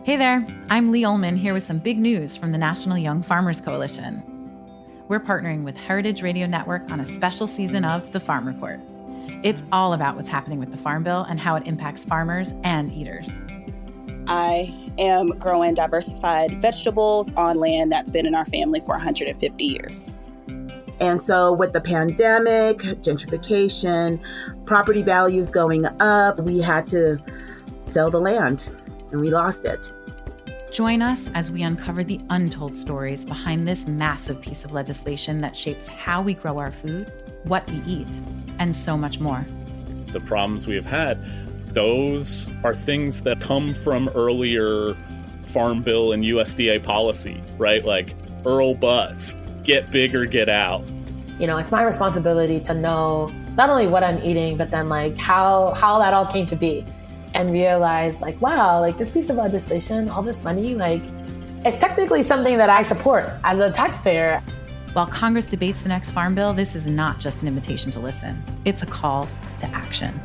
Hey there, I'm Lee Ullman here with some big news from the National Young Farmers Coalition. We're partnering with Heritage Radio Network on a special season of The Farm Report. It's all about what's happening with the Farm Bill and how it impacts farmers and eaters. I am growing diversified vegetables on land that's been in our family for 150 years. And so with the pandemic, gentrification, property values going up, we had to sell the land and we lost it. Join us as we uncover the untold stories behind this massive piece of legislation that shapes how we grow our food, what we eat, and so much more. The problems we have had, those are things that come from earlier Farm Bill and USDA policy, right? Like Earl Butz, get big or get out. You know, it's my responsibility to know not only what I'm eating, but then like how that all came to be. And realize like, wow, like this piece of legislation, all this money, like it's technically something that I support as a taxpayer. While Congress debates the next Farm Bill, this is not just an invitation to listen. It's a call to action.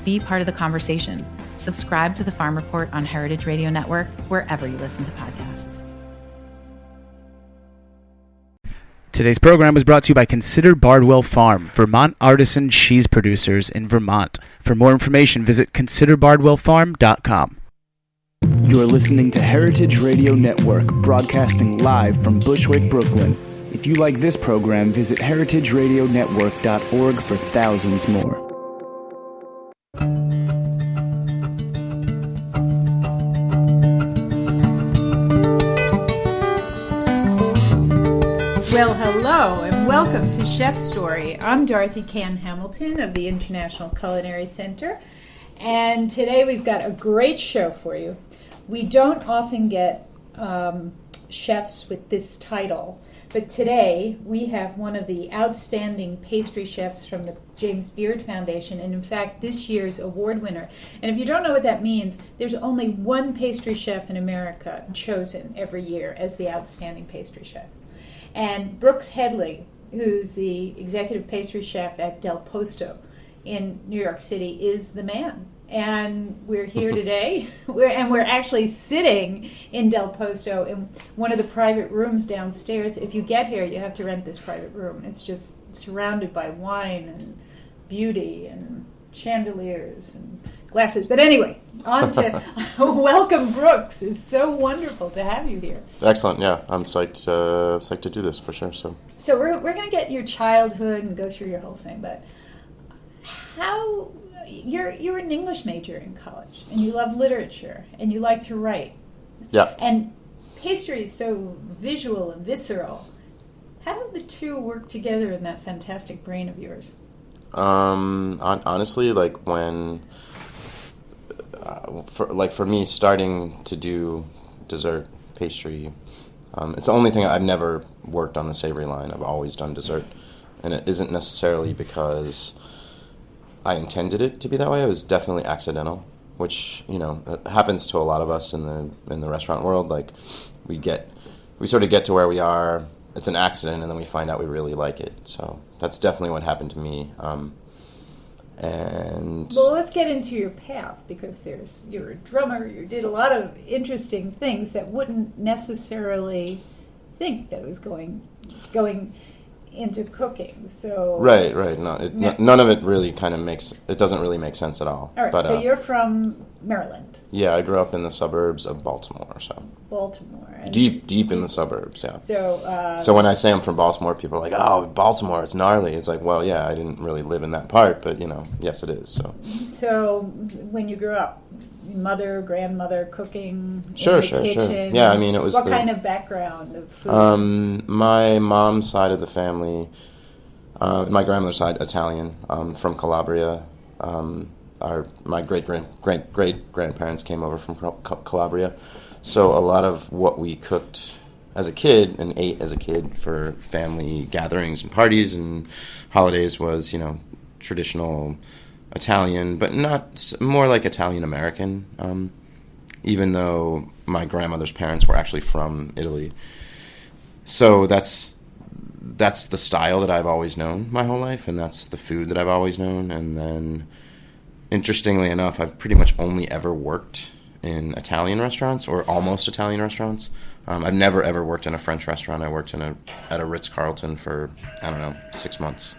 Be part of the conversation. Subscribe to the Farm Report on Heritage Radio Network, wherever you listen to podcasts. Today's program was brought to you by Consider Bardwell Farm, Vermont artisan cheese producers in Vermont. For more information, visit considerbardwellfarm.com. You're listening to Heritage Radio Network, broadcasting live from Bushwick, Brooklyn. If you like this program, visit heritageradionetwork.org for thousands more. Well, hello and welcome to Chef's Story. I'm Dorothy Cann Hamilton of the International Culinary Center, and today we've got a great show for you. We don't often get chefs with this title, but today we have one of the outstanding pastry chefs from the James Beard Foundation, and in fact this year's award winner. And if you don't know what that means, there's only one pastry chef in America chosen every year as the outstanding pastry chef. And Brooks Headley, who's the executive pastry chef at Del Posto in New York City, is the man. And we're here today, we're actually sitting in Del Posto in one of the private rooms downstairs. If you get here, you have to rent this private room. It's just surrounded by wine and beauty and chandeliers and glasses. But anyway, on to welcome, Brooks. It's so wonderful to have you here. Excellent. Yeah, I'm psyched to do this for sure. So we're going to get your childhood and go through your whole thing. But how you're an English major in college and you love literature and you like to write. Yeah. And pastry is so visual and visceral. How do the two work together in that fantastic brain of yours? Honestly, like when. For me, starting to do dessert pastry, it's the only thing. I've never worked on the savory line. I've always done dessert, and it isn't necessarily because I intended it to be that way. It was definitely accidental, which happens to a lot of us in the restaurant world. Like we sort of get to where we are. It's an accident, and then we find out we really like it. So that's definitely what happened to me. Well, let's get into your path, because you're a drummer, you did a lot of interesting things that wouldn't necessarily think that it was going into cooking. So right. No, none of it really doesn't really make sense at all. All right, so you're from Maryland. Yeah, I grew up in the suburbs of Baltimore. So Baltimore. Deep in the suburbs, yeah. So when I say I'm from Baltimore, people are like, "Oh, Baltimore, it's gnarly." It's like, well, yeah, I didn't really live in that part, but yes, it is. So when you grew up, mother, grandmother cooking Sure. in the kitchen. Yeah, I mean, it was. What kind of background of food? My mom's side of the family, my grandmother's side, Italian, from Calabria. My great grandparents came over from Calabria. So a lot of what we cooked as a kid and ate as a kid for family gatherings and parties and holidays was, traditional Italian, but not more like Italian American, even though my grandmother's parents were actually from Italy. So that's the style that I've always known my whole life, and that's the food that I've always known. And then, interestingly enough, I've pretty much only ever worked in Italian restaurants or almost Italian restaurants. I've never ever worked in a French restaurant. I worked at a Ritz-Carlton for, I don't know, 6 months.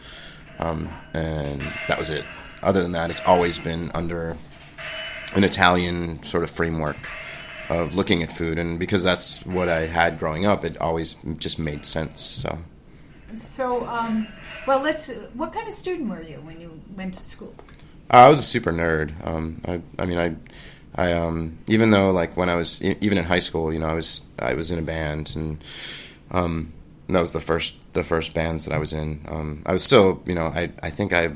And that was it. Other than that, it's always been under an Italian sort of framework of looking at food. And because that's what I had growing up, it always just made sense. So, what kind of student were you when you went to school? I was a super nerd. I even though like when I was even in high school, I was in a band, and that was the first bands that I was in. I was still, I think I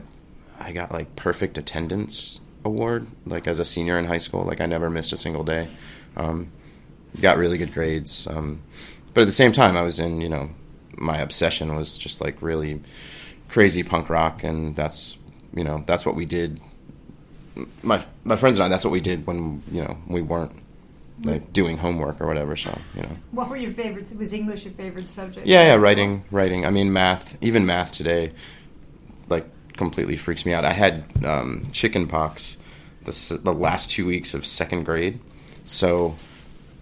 got like perfect attendance award like as a senior in high school. Like I never missed a single day. Got really good grades. But at the same time, I was in, my obsession was just like really crazy punk rock, and that's what we did. My friends and I, that's what we did when we weren't like doing homework or whatever. So What were your favorites? Was English your favorite subject? Yeah, writing. I mean, even math today, like completely freaks me out. I had chicken pox the last 2 weeks of second grade,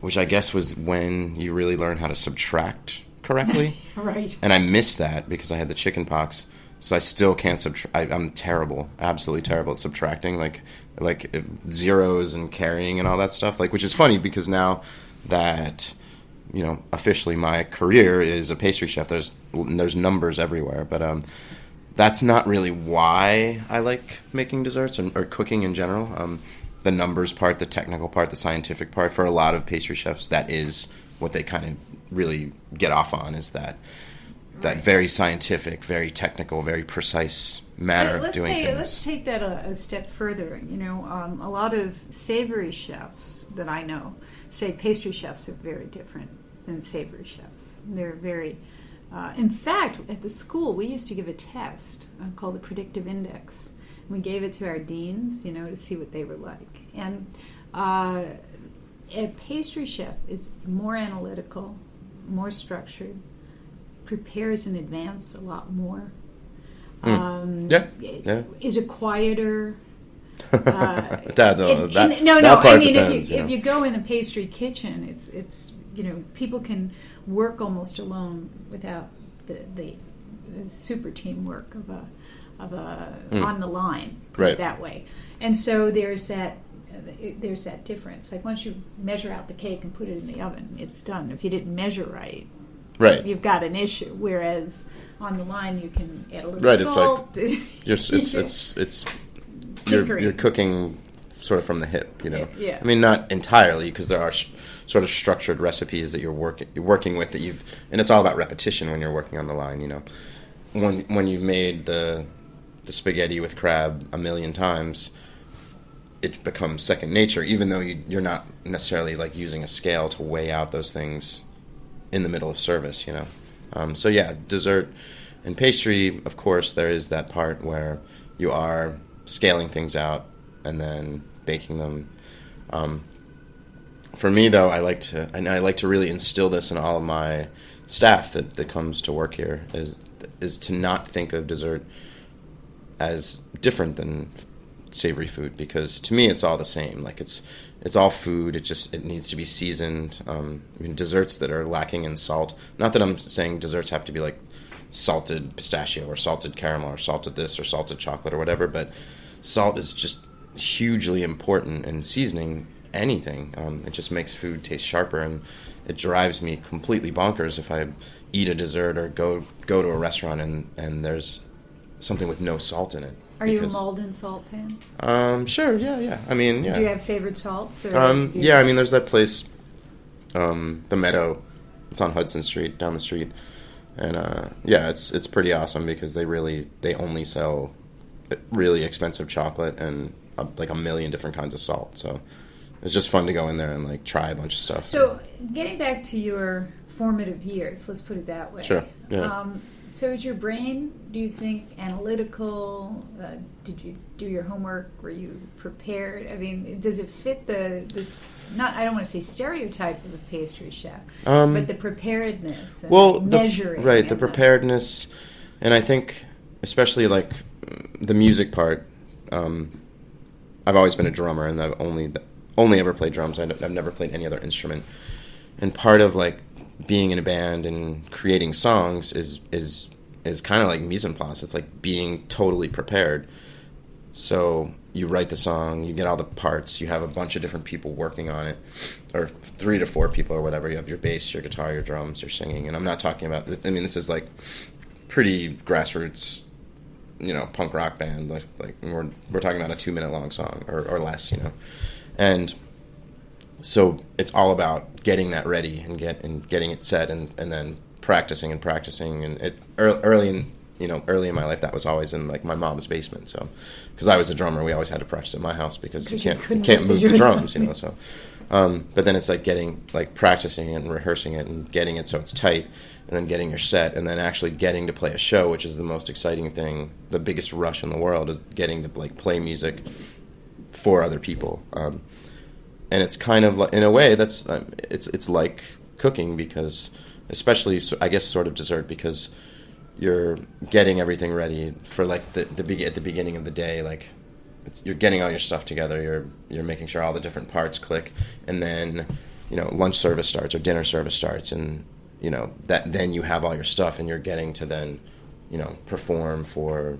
which I guess was when you really learn how to subtract correctly. Right. And I missed that because I had the chicken pox. So I still can't subtract. I'm terrible, absolutely terrible at subtracting, like zeros and carrying and all that stuff. Like, which is funny because now that officially my career is a pastry chef, there's numbers everywhere. But that's not really why I like making desserts or cooking in general. The numbers part, the technical part, the scientific part. For a lot of pastry chefs, that is what they kind of really get off on, is that very scientific, very technical, very precise manner of doing things. Let's take that a step further. A lot of savory chefs that I know say pastry chefs are very different than savory chefs. They're very... in fact, at the school, we used to give a test called the predictive index. We gave it to our deans, to see what they were like. And a pastry chef is more analytical, more structured, prepares in advance a lot more. Is a quieter. If you go in the pastry kitchen, it's people can work almost alone without the super teamwork of a on the line, put it that way. And so there's that difference. Like once you measure out the cake and put it in the oven, it's done. If you didn't measure right, you've got an issue. Whereas on the line, you can add a little salt. It's like you're cooking sort of from the hip, Yeah. I mean, not entirely, because there are sort of structured recipes that you're working with and it's all about repetition when you're working on the line. When you've made the spaghetti with crab a million times, it becomes second nature, even though you're not necessarily like using a scale to weigh out those things in the middle of service, So yeah, dessert and pastry, of course, there is that part where you are scaling things out and then baking them. For me, though, I like to really instill this in all of my staff that comes to work here, is to not think of dessert as different than savory food, because to me it's all the same. Like it's all food. It needs to be seasoned. Desserts that are lacking in salt. Not that I'm saying desserts have to be like salted pistachio or salted caramel or salted this or salted chocolate or whatever, but salt is just hugely important in seasoning anything. It just makes food taste sharper, and it drives me completely bonkers if I eat a dessert or go to a restaurant and there's something with no salt in it. Are you a Malden salt pan? Sure, yeah. I mean, yeah. Do you have favorite salts? Or yeah, I mean, there's that place, the Meadow. It's on Hudson Street, down the street, and it's pretty awesome because they only sell really expensive chocolate and like a million different kinds of salt. So it's just fun to go in there and like try a bunch of stuff. So getting back to your formative years, let's put it that way. Sure. Yeah. So is your brain, do you think, analytical? Did you do your homework? Were you prepared? I mean, does it fit this, I don't want to say stereotype of a pastry chef, but the preparedness and measuring. The preparedness, and I think especially like the music part, I've always been a drummer, and I've only ever played drums. I've never played any other instrument. And part of like being in a band and creating songs is kind of like mise en place. It's like being totally prepared. So you write the song, you get all the parts, you have a bunch of different people working on it, or 3 to 4 people or whatever. You have your bass, your guitar, your drums, your singing. And I'm not talking about this. I mean, this is like pretty grassroots, punk rock band. Like we're talking about a 2-minute long song or less, And so it's all about getting that ready and getting it set and then practicing. And it early in my life, that was always in like my mom's basement. So, because I was a drummer, we always had to practice at my house because you can't move the drums, So, but then it's like practicing it and rehearsing it and getting it so it's tight, and then getting your set, and then actually getting to play a show, which is the most exciting thing. The biggest rush in the world is getting to like play music for other people. And it's kind of in a way that's it's like cooking, because especially I guess sort of dessert, because you're getting everything ready for like at the beginning of the day. Like you're getting all your stuff together. You're making sure all the different parts click, and then lunch service starts or dinner service starts, and that then you have all your stuff, and you're getting to then perform for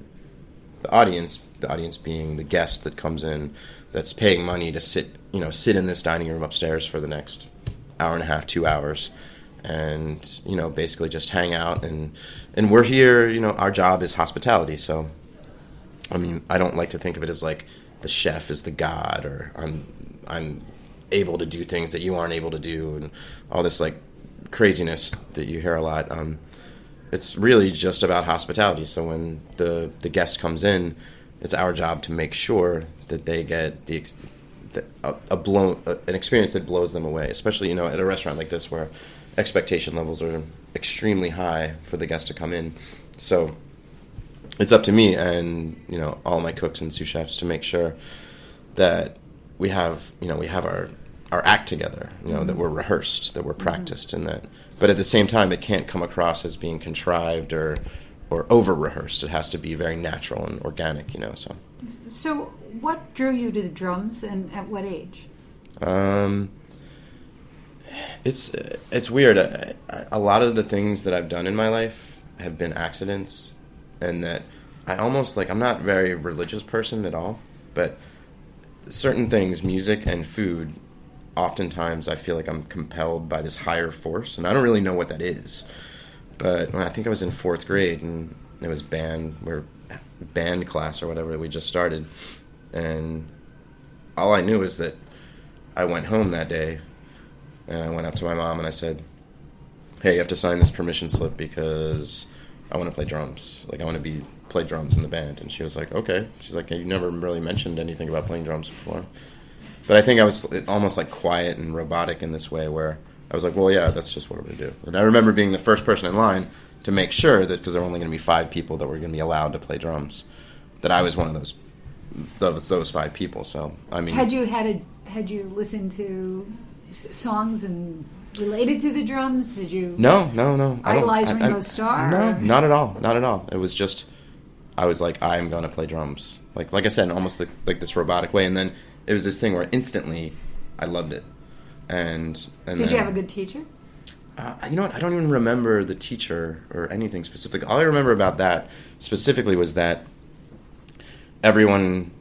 the audience. The audience being the guest that comes in, that's paying money to sit in this dining room upstairs for the next hour and a half, 2 hours. And, basically just hang out. And we're here, our job is hospitality. So, I mean, I don't like to think of it as like the chef is the god, or I'm able to do things that you aren't able to do, and all this like craziness that you hear a lot. It's really just about hospitality. So when the guest comes in, it's our job to make sure that they get an experience that blows them away, especially, at a restaurant like this where expectation levels are extremely high for the guests to come in. So it's up to me and all my cooks and sous chefs to make sure that we have our act together, that we're rehearsed, that we're practiced, and that. But at the same time, it can't come across as being contrived or over rehearsed. It has to be very natural and organic, So what drew you to the drums, and at what age? It's weird. A lot of the things that I've done in my life have been accidents, and that I almost I'm not a very religious person at all, but certain things, music and food, oftentimes I feel like I'm compelled by this higher force, and I don't really know what that is. But I think I was in 4th grade, and it was band class or whatever that we just started, and all I knew is that I went home that day. And I went up to my mom and I said, hey, you have to sign this permission slip because I want to play drums. Like, I want to play drums in the band. And she was like, okay. She's like, hey, you never really mentioned anything about playing drums before. But I think I was almost like quiet and robotic in this way, where I was like, well, yeah, that's just what I'm going to do. And I remember being the first person in line to make sure that, because there were only going to be 5 people that were going to be allowed to play drums, that I was one of those 5 people. So, I mean... Had you listened to songs and related to the drums? Did you no idolize Ringo Starr? No, not at all. It was just, I was like, I'm gonna play drums, like I said, in almost like this robotic way. And then it was this thing where instantly I loved it. And did you have a good teacher? You know what, I don't even remember the teacher or anything specific. All I remember about that specifically was that everyone,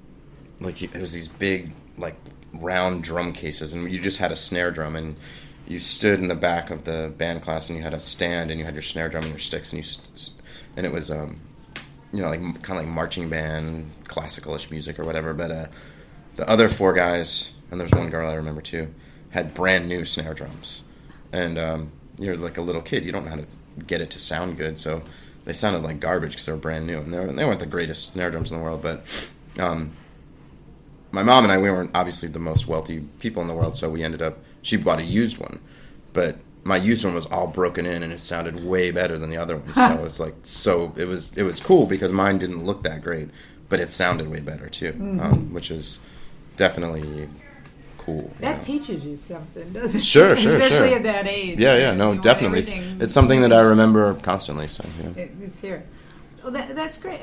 like, it was these big like round drum cases, and you just had a snare drum, and you stood in the back of the band class, and you had a stand, and you had your snare drum and your sticks, and and it was like kind of like marching band, classical-ish music or whatever. But the other 4 guys, and there was one girl I remember too, had brand new snare drums, and you're like a little kid, you don't know how to get it to sound good, so they sounded like garbage because they were brand new, and they weren't the greatest snare drums in the world, but. My mom and I, we weren't obviously the most wealthy people in the world, so we ended up, she bought a used one, but my used one was all broken in, and it sounded way better than the other one. So it was like, it was cool because mine didn't look that great, but it sounded way better too, which is definitely cool. That teaches you something, doesn't it? Sure. Especially at that age. Yeah, no, definitely. It's something that I remember constantly. So yeah. It's here. Well, that's great.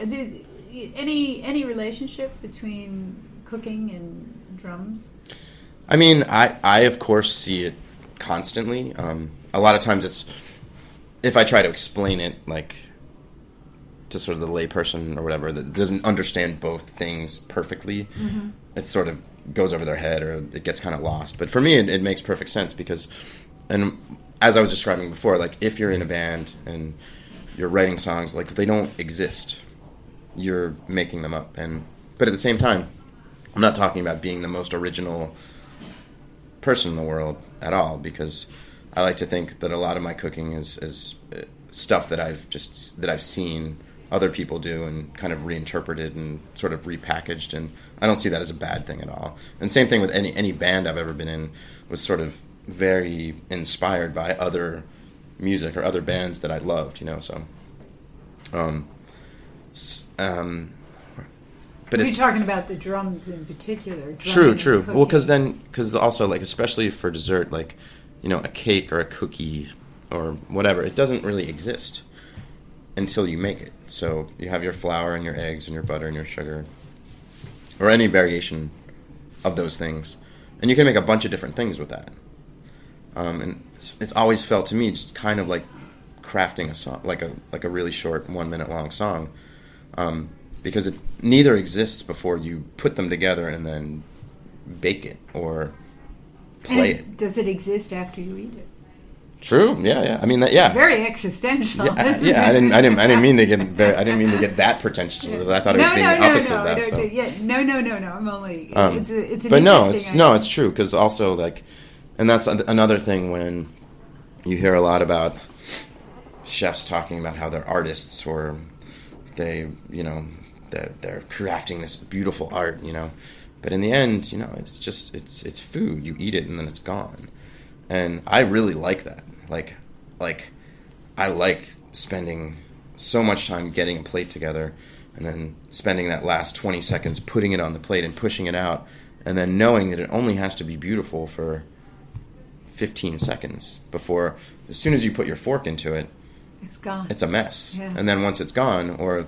Any relationship between cooking and drums? I mean, I of course see it constantly. A lot of times it's, if I try to explain it, like, to sort of the layperson or whatever that doesn't understand both things perfectly, it sort of goes over their head or it gets kind of lost. But for me, it makes perfect sense because, and as I was describing before, like, if you're in a band and you're writing songs, like, they don't exist. You're making them up. But at the same time, I'm not talking about being the most original person in the world at all, because I like to think that a lot of my cooking is stuff that I've seen other people do and kind of reinterpreted and sort of repackaged, and I don't see that as a bad thing at all. And same thing with any band I've ever been in, was sort of very inspired by other music or other bands that I loved, you know. So, but You're it's talking about the drums in particular. True. Cooking. Well, because also, like, especially for dessert, like, you know, a cake or a cookie or whatever, it doesn't really exist until you make it. So you have your flour and your eggs and your butter and your sugar, or any variation of those things, and you can make a bunch of different things with that. And it's always felt to me just kind of like crafting a song, like a really short 1 minute long song, because it neither exists before you put them together and then bake it or play it. Does it exist after you eat it? True. Yeah. I mean, yeah. Very existential. Yeah. I didn't mean to get that pretentious with it. I thought it was being the opposite of that. So. No. I'm only. It's an but interesting it's true, because also, like, and that's another thing when you hear a lot about chefs talking about how they're artists, or they, you know, they're crafting this beautiful art, you know. But in the end, you know, it's just it's food. You eat it and then it's gone. And I really like that. Like I like spending so much time getting a plate together and then spending that last 20 seconds putting it on the plate and pushing it out, and then knowing that it only has to be beautiful for 15 seconds before, as soon as you put your fork into it, it's gone. It's a mess. Yeah. And then once it's gone, or,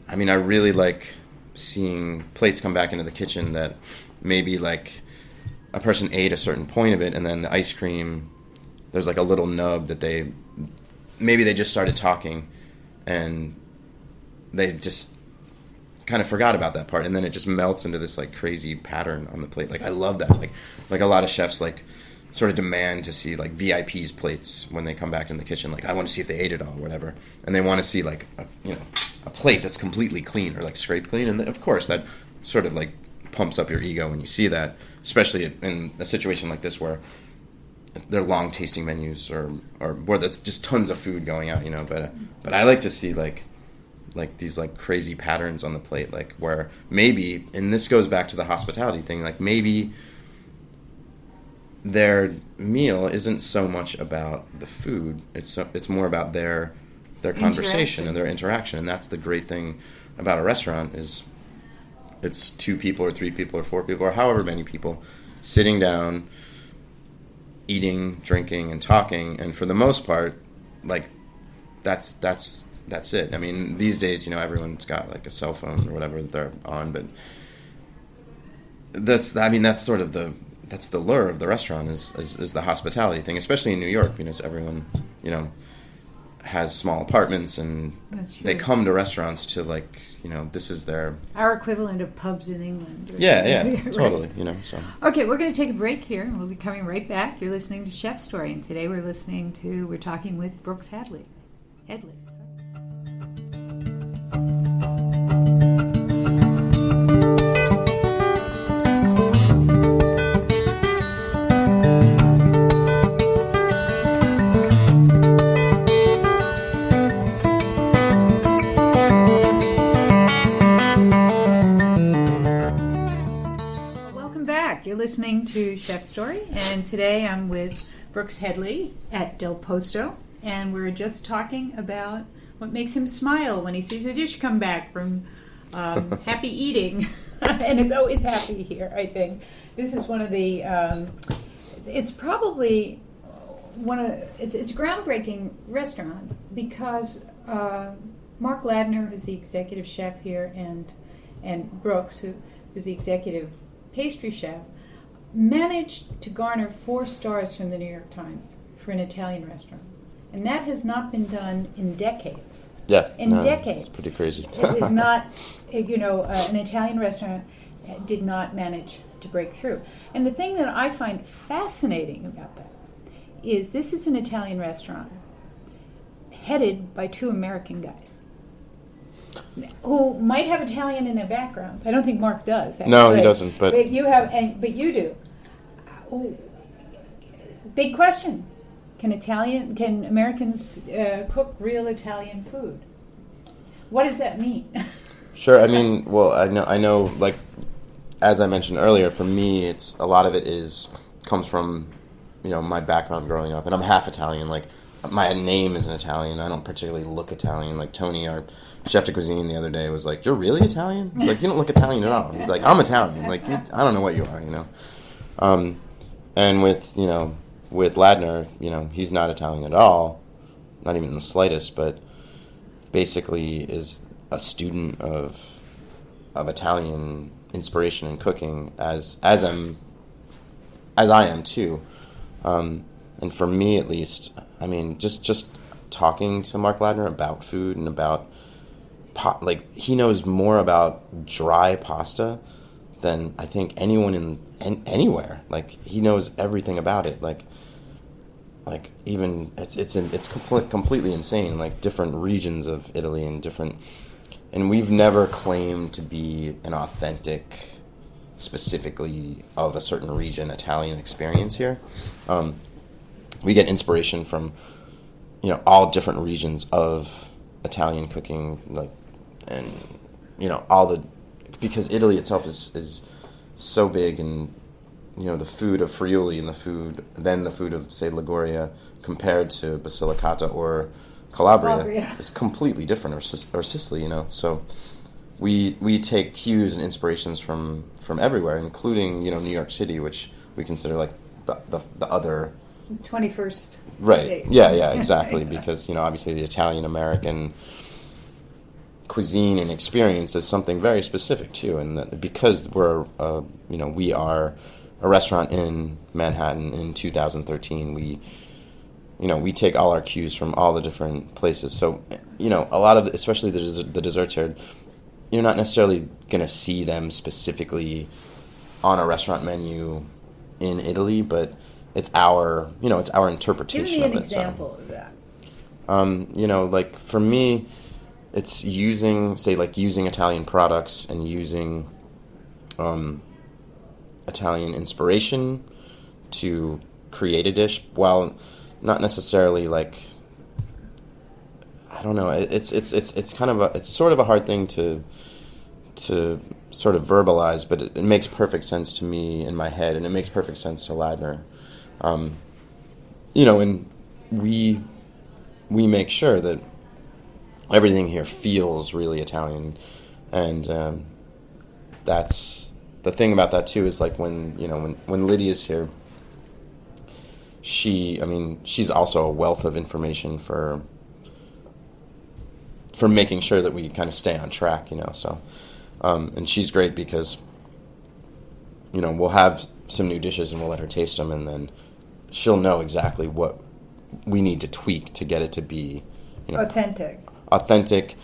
I mean, I really like seeing plates come back into the kitchen that maybe, like, a person ate a certain point of it, and then the ice cream, there's like a little nub that they just started talking and they just kind of forgot about that part, and then it just melts into this like crazy pattern on the plate. Like, I love that. Like a lot of chefs like sort of demand to see like VIPs plates when they come back in the kitchen. Like, I want to see if they ate it all or whatever, and they want to see like a plate that's completely clean or like scraped clean, and of course that sort of like pumps up your ego when you see that, especially in a situation like this where they're long tasting menus or where there's just tons of food going out, you know. But I like to see like these like crazy patterns on the plate, like where maybe, and this goes back to the hospitality thing, like maybe their meal isn't so much about the food, it's more about their conversation and their interaction. And that's the great thing about a restaurant, is it's 2 people or 3 people or 4 people or however many people sitting down, eating, drinking, and talking. And for the most part, like, that's it. I mean, these days, you know, everyone's got like a cell phone or whatever that they're on, but that's sort of that's the lure of the restaurant is the hospitality thing, especially in New York, because everyone, you know, has small apartments, and they come to restaurants to, like, you know, this is our equivalent of pubs in England. Yeah, right. Totally, you know. So okay, we're going to take a break here, and we'll be coming right back. You're listening to Chef Story, and today we're talking with Brooks Headley. Listening to Chef Story, and today I'm with Brooks Headley at Del Posto, and we're just talking about what makes him smile when he sees a dish come back from happy eating, and it's always happy here. I think this is one of the it's probably it's a groundbreaking restaurant, because Mark Ladner, who's the executive chef here, and Brooks, who's the executive pastry chef, managed to garner 4 stars from the New York Times for an Italian restaurant. And that has not been done in decades. Yeah. In decades. It's pretty crazy. It is not, an Italian restaurant did not manage to break through. And the thing that I find fascinating about that is this is an Italian restaurant headed by 2 American guys who might have Italian in their backgrounds. I don't think Mark does. Actually. No, he doesn't. But you do. Big question: Can Americans cook real Italian food? What does that mean? Sure. I mean, well, I know. Like, as I mentioned earlier, for me, it's a lot of it comes from, my background growing up, and I'm half Italian. Like, my name is an Italian. I don't particularly look Italian. Like Tony, our chef de cuisine, the other day was like, "You're really Italian?" He's like, "You don't look Italian at all." He's like, "I'm Italian." Like, I don't know what you are, And with Ladner, he's not Italian at all, not even the slightest, but basically is a student of Italian inspiration in cooking, as I am too. And for me, at least, I mean, just talking to Mark Ladner about food and about he knows more about dry pasta than I think anyone anywhere. Like, he knows everything about it. Like even it's completely insane. Like, different regions of Italy and we've never claimed to be an authentic, specifically of a certain region Italian experience here. We get inspiration from, all different regions of Italian cooking, because Italy itself is so big, and, the food of Friuli and the food of, say, Liguria compared to Basilicata or Calabria is completely different, or Sicily, So we take cues and inspirations from everywhere, including, New York City, which we consider like the other 21st right state. yeah exactly. Because obviously the Italian American cuisine and experience is something very specific too, and that because we are a restaurant in Manhattan in 2013, we take all our cues from all the different places. So a lot of especially the desserts here, you're not necessarily going to see them specifically on a restaurant menu in Italy, but it's our interpretation of it. Give me an example of that. Like for me, it's using Italian products and using Italian inspiration to create a dish, while not necessarily like, I don't know. It's sort of a hard thing to sort of verbalize, but it makes perfect sense to me in my head, and it makes perfect sense to Ladner. And we make sure that everything here feels really Italian, and that's the thing about that too. Is like when Lydia's here, she's also a wealth of information for making sure that we kind of stay on track, So, and she's great because we'll have some new dishes and we'll let her taste them, and then she'll know exactly what we need to tweak to get it to be, authentic,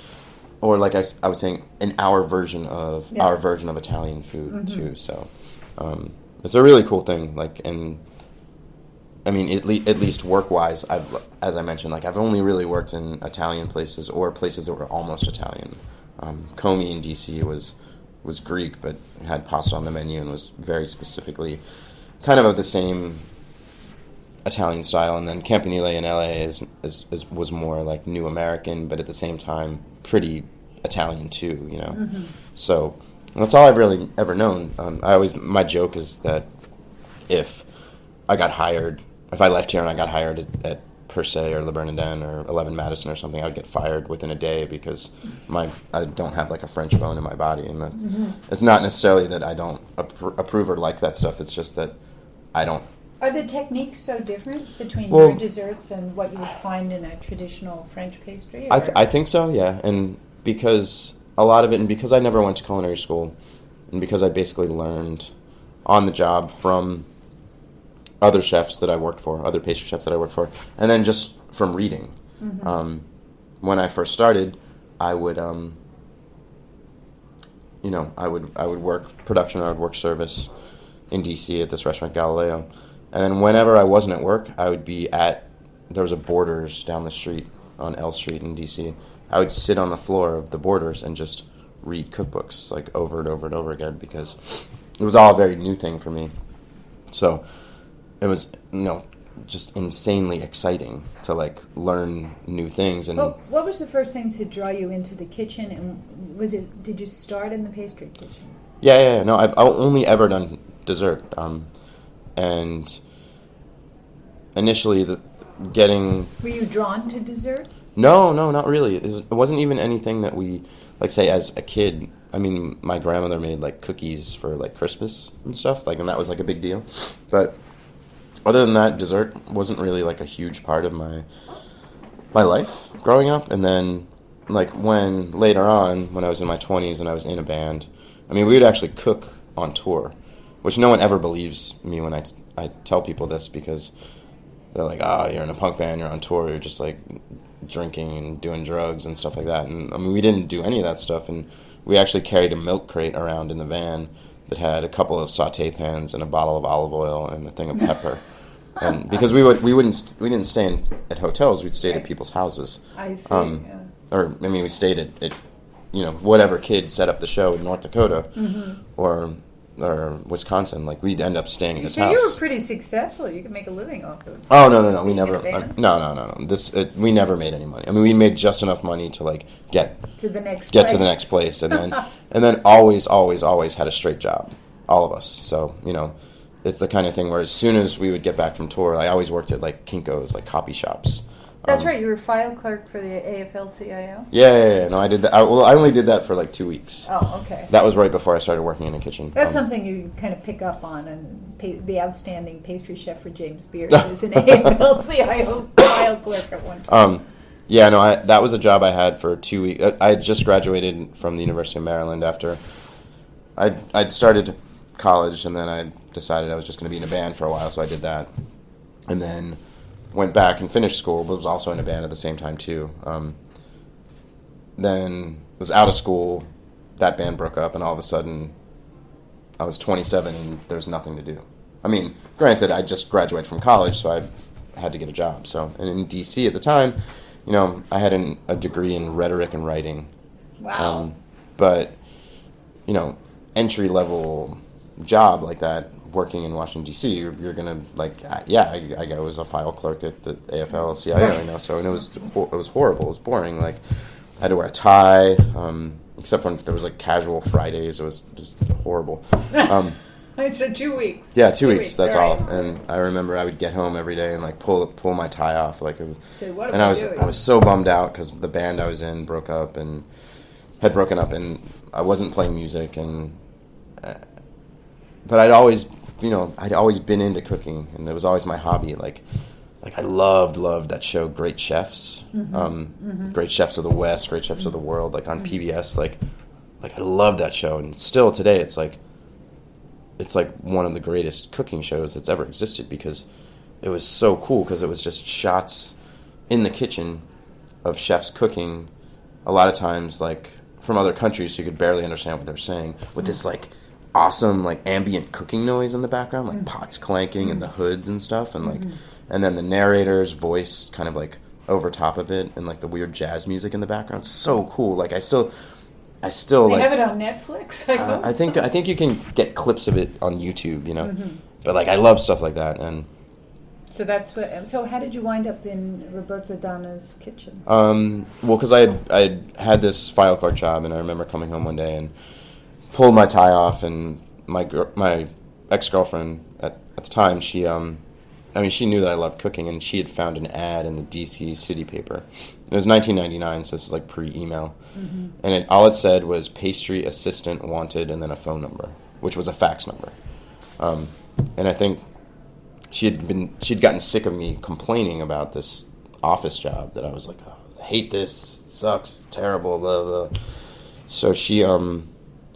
or like I was saying, our version of Italian food too. So, it's a really cool thing. Like, and I mean, at least work-wise, as I mentioned, like I've only really worked in Italian places or places that were almost Italian. Comey in DC was Greek, but had pasta on the menu and was very specifically kind of the same Italian style. And then Campanile in LA was more like New American, but at the same time pretty Italian too, So that's all I've really ever known. My joke is that if I left here and I got hired at Per Se or Le Bernardin or 11 Madison or something, I would get fired within a day because I don't have like a French bone in my body, and it's not necessarily that I don't approve or like that stuff. It's just that I don't. Are the techniques so different between your desserts and what you would find in a traditional French pastry? I think so, yeah, and because a lot of it, and because I never went to culinary school, and because I basically learned on the job from other chefs that I worked for, other pastry chefs that I worked for, and then just from reading. Mm-hmm. When I first started, I would, I would work production, I would work service in DC at this restaurant Galileo, and then whenever I wasn't at work, I would be there was a Borders down the street on L Street in DC. I would sit on the floor of the Borders and just read cookbooks like over and over and over again, because it was all a very new thing for me. So it was, just insanely exciting to like learn new things. And what was the first thing to draw you into the kitchen, and did you start in the pastry kitchen? Yeah. No, I've only ever done dessert, and initially Were you drawn to dessert? No, not really. It wasn't even anything that we, like, say, as a kid. I mean, my grandmother made like cookies for like Christmas and stuff, like, and that was like a big deal. But other than that, dessert wasn't really like a huge part of my life growing up. And then, like, later on, when I was in my 20s and I was in a band, I mean, we would actually cook on tour, which no one ever believes me when I tell people this, because they're like, you're in a punk band, you're on tour, you're just like drinking and doing drugs and stuff like that. And I mean, we didn't do any of that stuff, and we actually carried a milk crate around in the van that had a couple of saute pans and a bottle of olive oil and a thing of pepper. And because we didn't stay at hotels, we stayed at people's houses. I see. Yeah. Or I mean, we stayed at whatever kid set up the show in North Dakota, mm-hmm. or Wisconsin. Like, we'd end up staying at his house. So you were pretty successful. You could make a living off of it. Oh no, we never. No. We never made any money. I mean, we made just enough money to like get to the next place, and then always had a straight job, all of us. So it's the kind of thing where as soon as we would get back from tour, I always worked at like Kinko's, like copy shops. That's right. You were file clerk for the AFL-CIO? Yeah. No, I did that. I only did that for like 2 weeks. Oh, okay. That was right before I started working in the kitchen. That's something you kind of pick up on. And the outstanding pastry chef for James Beard is an AFL-CIO file clerk at one time. Yeah, no, that was a job I had for 2 weeks. I had just graduated from the University of Maryland after I'd started college, and then I decided I was just going to be in a band for a while, so I did that. And then went back and finished school, but was also in a band at the same time too. Then was out of school, that band broke up, and all of a sudden I was 27 and there's nothing to do. I mean, granted, I just graduated from college, so I had to get a job. So, and in DC at the time, I had a degree in rhetoric and writing. Wow. But, entry-level job like that, working in Washington, D.C., you're going to, like, I was a file clerk at the AFL-CIO, so, and it was horrible. It was boring. Like, I had to wear a tie, except when there was, like, casual Fridays. It was just horrible. So 2 weeks. Yeah, 2 weeks, that's right. all. And I remember I would get home every day and, like, pull my tie off. Like, it was, so what and I was so bummed out because the band I was in had broken up, and I wasn't playing music, and but I'd always been into cooking, and it was always my hobby. Like I loved that show, Great Chefs, Great Chefs of the West, Great Chefs of the World, like on PBS. Like I loved that show, and still today, it's like one of the greatest cooking shows that's ever existed, because it was so cool, because it was just shots in the kitchen of chefs cooking, a lot of times like from other countries, so you could barely understand what they're saying, with this like awesome like ambient cooking noise in the background, like pots clanking and the hoods and stuff, and like and then the narrator's voice kind of like over top of it, and like the weird jazz music in the background. So cool. Like I still they like have it on Netflix. I think you can get clips of it on YouTube, but like I love stuff like that. And so how did you wind up in Roberto Donna's kitchen? Well, because I had this file clerk job, and I remember coming home one day and pulled my tie off, and my ex-girlfriend at the time, she knew that I loved cooking, and she had found an ad in the DC city paper. It was 1999, so this is like pre-email, and all it said was pastry assistant wanted, and then a phone number, which was a fax number. And I think she'd gotten sick of me complaining about this office job, that I was like, I hate this, it sucks, terrible, blah blah. So she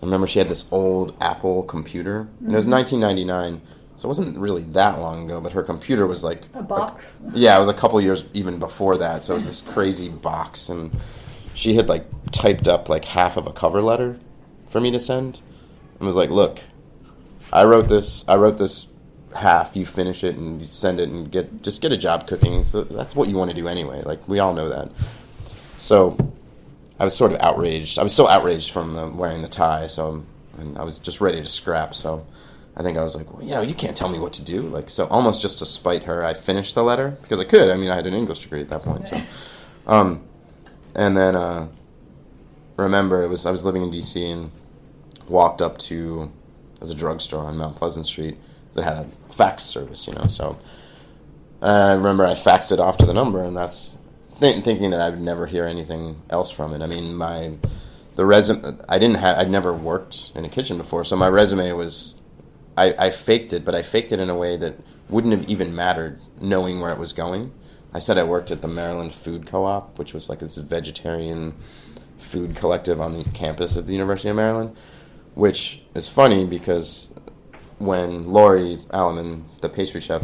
I remember she had this old Apple computer, and it was 1999, so it wasn't really that long ago, but her computer was like... A box? Yeah, it was a couple years even before that, so it was this crazy box, and she had, like, typed up, like, half of a cover letter for me to send, and was like, look, I wrote this half, you finish it, and you send it, and just get a job cooking. So that's what you want to do anyway, like, we all know that. So... I was sort of outraged. I was still outraged from wearing the tie, and I was just ready to scrap. So I think I was like, well, you can't tell me what to do. Like, so almost just to spite her, I finished the letter because I could. I mean, I had an English degree at that point. So, and then remember, I was living in D.C. and walked up to there was a drugstore on Mount Pleasant Street that had a fax service. So I remember I faxed it off to the number, and that's. Thinking that I would never hear anything else from it. I mean, the resume, I'd never worked in a kitchen before, so my resume was, I faked it, but I faked it in a way that wouldn't have even mattered knowing where it was going. I said I worked at the Maryland Food Co-op, which was like this vegetarian food collective on the campus of the University of Maryland, which is funny because when Lori Alleman, the pastry chef,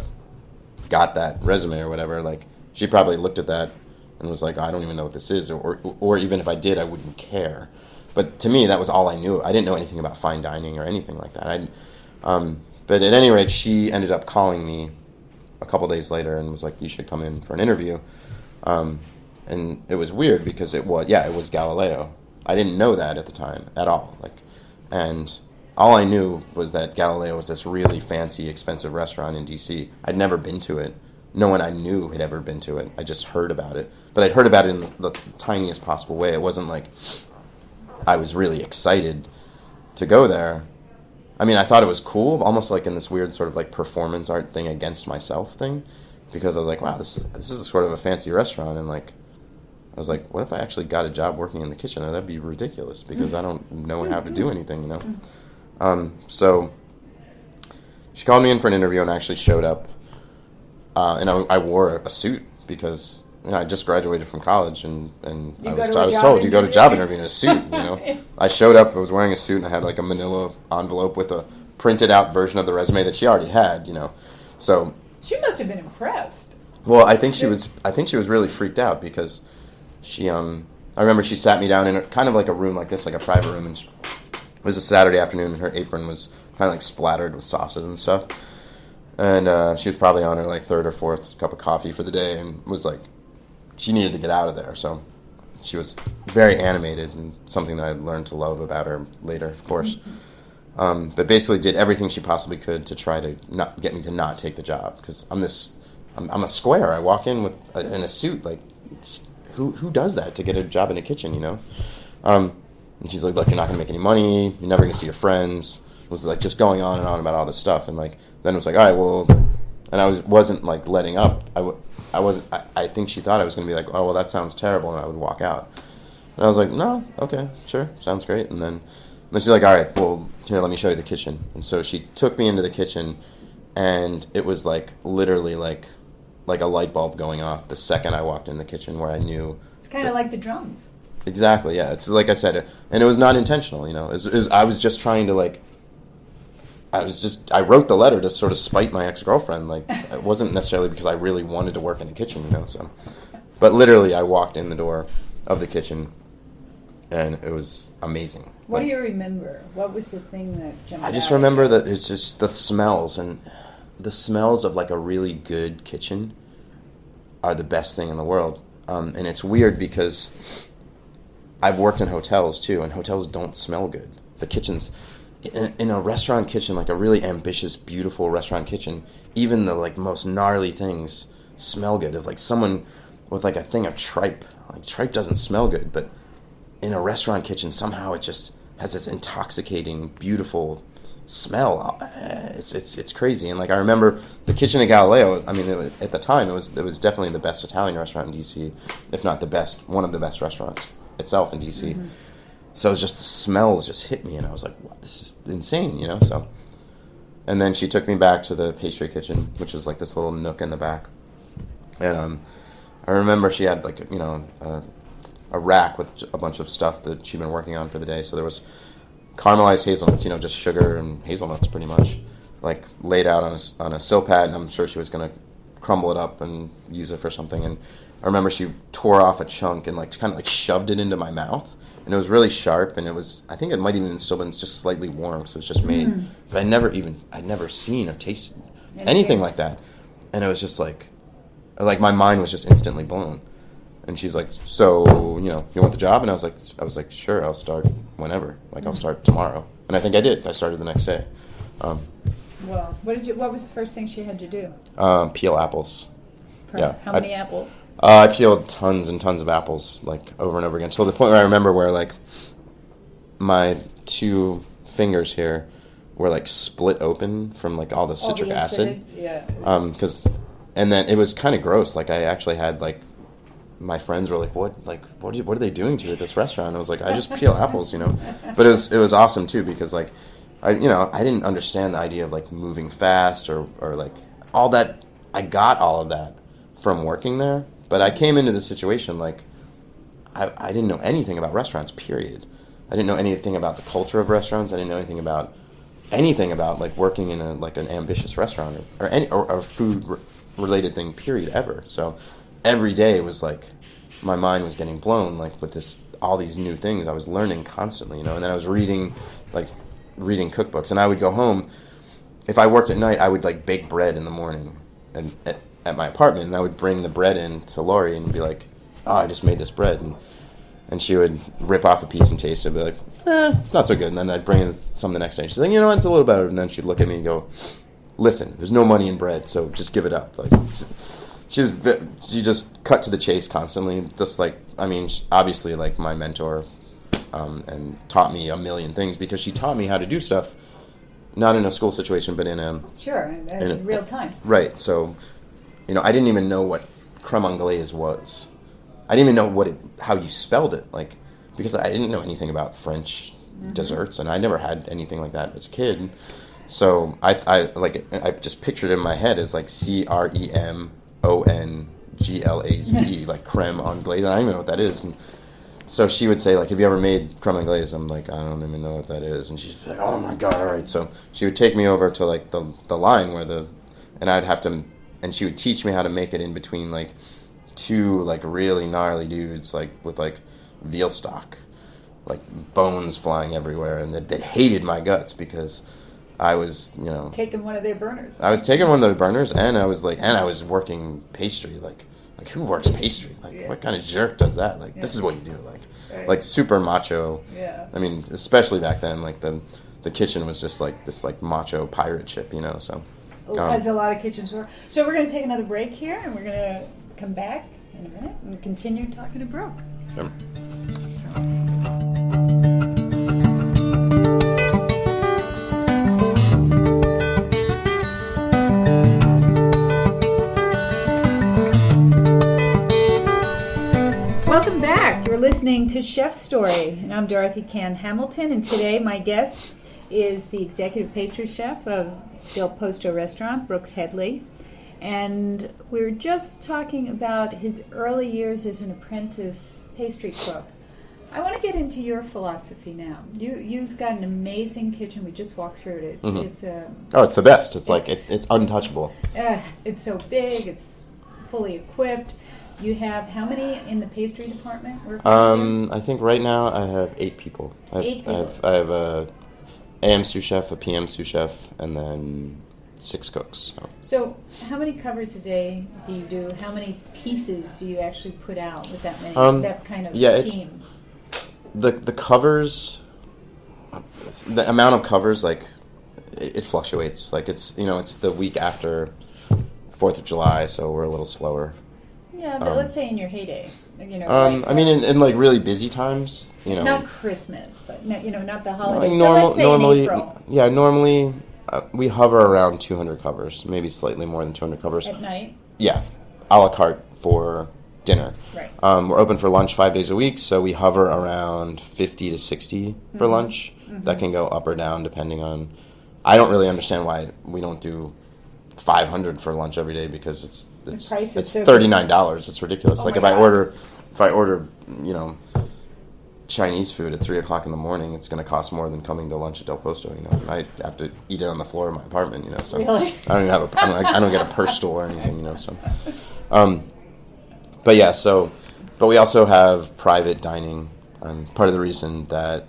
got that resume or whatever, like, she probably looked at that and was like, I don't even know what this is, or even if I did, I wouldn't care. But to me, that was all I knew. I didn't know anything about fine dining or anything like that. But at any rate, she ended up calling me a couple days later and was like, you should come in for an interview. And it was weird because it was Galileo. I didn't know that at the time at all. And all I knew was that Galileo was this really fancy, expensive restaurant in D.C. I'd never been to it. No one I knew had ever been to it. I just heard about it. But I'd heard about it in the tiniest possible way. It wasn't like I was really excited to go there. I mean, I thought it was cool, almost like in this weird sort of like performance art thing against myself thing. Because I was like, wow, this is sort of a fancy restaurant. And like, I was like, what if I actually got a job working in the kitchen? That'd be ridiculous because I don't know how to do anything, So she called me in for an interview and actually showed up. And I wore a suit because I just graduated from college, and I was told you go to job interview in a suit. I showed up. I was wearing a suit, and I had like a Manila envelope with a printed out version of the resume that she already had. So she must have been impressed. Well, I think she was really freaked out because she. I remember she sat me down in kind of like a room like this, like a private room, and it was a Saturday afternoon, and her apron was kind of like splattered with sauces and stuff. And she was probably on her like third or fourth cup of coffee for the day and was like, she needed to get out of there. So she was very animated, and something that I learned to love about her later, of course. But basically did everything she possibly could to try to not get me to not take the job because I'm a square. I walk in in a suit. Like, who does that to get a job in a kitchen? And she's like, look, you're not gonna make any money. You're never gonna see your friends. It was like just going on and on about all this stuff, and like. Then it was like, all right, well, and I wasn't like letting up. I think she thought I was going to be like, oh, well, that sounds terrible, and I would walk out. And I was like, no, okay, sure, sounds great. And then she's like, all right, well, here, let me show you the kitchen. And so she took me into the kitchen, and it was like literally like a light bulb going off the second I walked in the kitchen, where I knew. It's kind of like the drums. Exactly, yeah. It's like I said, and it was not intentional. I was just trying to like. I wrote the letter to sort of spite my ex-girlfriend. Like, it wasn't necessarily because I really wanted to work in the kitchen, so. But literally, I walked in the door of the kitchen, and it was amazing. What do you remember? What was the thing that jumped out? I just remember that it's just the smells, and the smells of like a really good kitchen are the best thing in the world. And it's weird because I've worked in hotels too, and hotels don't smell good. The kitchens. In a restaurant kitchen, like a really ambitious, beautiful restaurant kitchen, even the like most gnarly things smell good. If like someone with like a thing of tripe, like tripe doesn't smell good, but in a restaurant kitchen, somehow it just has this intoxicating, beautiful smell. It's crazy. And like I remember the kitchen at Galileo. I mean, at the time, it was definitely the best Italian restaurant in DC, if not the best, one of the best restaurants itself in DC. Mm-hmm. So it was just the smells just hit me, and I was like, "What? This is insane," So, and then she took me back to the pastry kitchen, which was like this little nook in the back. And I remember she had like a rack with a bunch of stuff that she'd been working on for the day. So there was caramelized hazelnuts, just sugar and hazelnuts pretty much, like laid out on a sill pad, and I'm sure she was going to crumble it up and use it for something. And I remember she tore off a chunk and like kind of like shoved it into my mouth, and it was really sharp, and I think it might even still been just slightly warm, so it was just made. But I'd never seen or tasted anything like that, and it was just like my mind was just instantly blown. And she's like, "So, you want the job?" And I was like, "Sure, I'll start whenever. Like, I'll start tomorrow." And I think I did. I started the next day. Well, what was the first thing she had to do? Peel apples. How many apples? I peeled tons and tons of apples, like, over and over again. So the point where I remember where, like, my 2 fingers here were, like, split open from, like, all the citric acid. Yeah. And then it was kind of gross. Like, I actually had, like, my friends were like, what are they doing to you at this restaurant? And I was like, I just peel apples, But it was awesome too, because like, I didn't understand the idea of like moving fast or like all that. I got all of that from working there, but I came into the situation like I didn't know anything about restaurants, period. I didn't know anything about the culture of restaurants. I didn't know anything about like working in an ambitious restaurant or food related thing, period, ever. So every day was like my mind was getting blown, like with all these new things I was learning constantly, and then I was reading cookbooks, and I would go home. If I worked at night, I would like bake bread in the morning and at my apartment, and I would bring the bread in to Lori and be like, "Oh, I just made this bread," and she would rip off a piece and taste it and be like, it's not so good. And then I'd bring in some the next day. She's like, "You know what, it's a little better." And then she'd look at me and go, "Listen, there's no money in bread, so just give it up." Like, she just cut to the chase constantly. Just like, obviously like my mentor, and taught me a million things, because she taught me how to do stuff, not in a school situation, but in real time. Right. So, I didn't even know what creme anglaise was. I didn't even know how you spelled it, like, because I didn't know anything about French desserts, and I never had anything like that as a kid. So I just pictured it in my head as like CREMONGLAZE, like creme anglaise. I don't even know what that is. And so she would say, like, "Have you ever made creme anglaise?" I'm like, "I don't even know what that is." And she's like, "Oh my God, all right." So she would take me over to like the line and I'd have to, and she would teach me how to make it in between like 2 like really gnarly dudes, like with like veal stock, like bones flying everywhere, and that hated my guts because I was, taking one of their burners. I was taking one of their burners, and I was working pastry. Like who works pastry? Like, what kind of jerk does that? Like, this is what you do. Like super macho. Yeah. Especially back then, like the kitchen was just like this like macho pirate ship, So. As a lot of kitchens were. So we're going to take another break here, and we're going to come back in a minute and continue talking to Brooke. Sure. Welcome back. You're listening to Chef's Story, and I'm Dorothy Cann Hamilton, and today my guest is the executive pastry chef of Del Posto restaurant, Brooks Headley. And we were just talking about his early years as an apprentice pastry cook. I want to get into your philosophy now. You've got an amazing kitchen. We just walked through it. It's the best. It's untouchable. It's so big. It's fully equipped. You have how many in the pastry department working? I think right now I have 8 people. I have a AM sous chef, a PM sous chef, and then 6 cooks. So how many covers a day do you do? How many pieces do you actually put out with that many? That kind of team? The covers, the amount of covers, like, it fluctuates. Like, it's the week after 4th of July, so we're a little slower. Yeah, but let's say in your heyday, in like really busy times, Not Christmas, but not the holidays. Like let's say normally, in April. Yeah, normally we hover around 200 covers, maybe slightly more than 200 covers. At night? Yeah, a la carte for dinner. Right. We're open for lunch 5 days a week, so we hover around 50 to 60 for lunch. That can go up or down depending on... I don't really understand why we don't do 500 for lunch every day, because it's $39. It's ridiculous. Oh, like if I order, Chinese food at 3 o'clock in the morning, it's going to cost more than coming to lunch at Del Posto. You know, and I have to eat it on the floor of my apartment. You know, so Really? I don't get a purse stool or anything. You know, so. But yeah, but we also have private dining. Part of the reason that,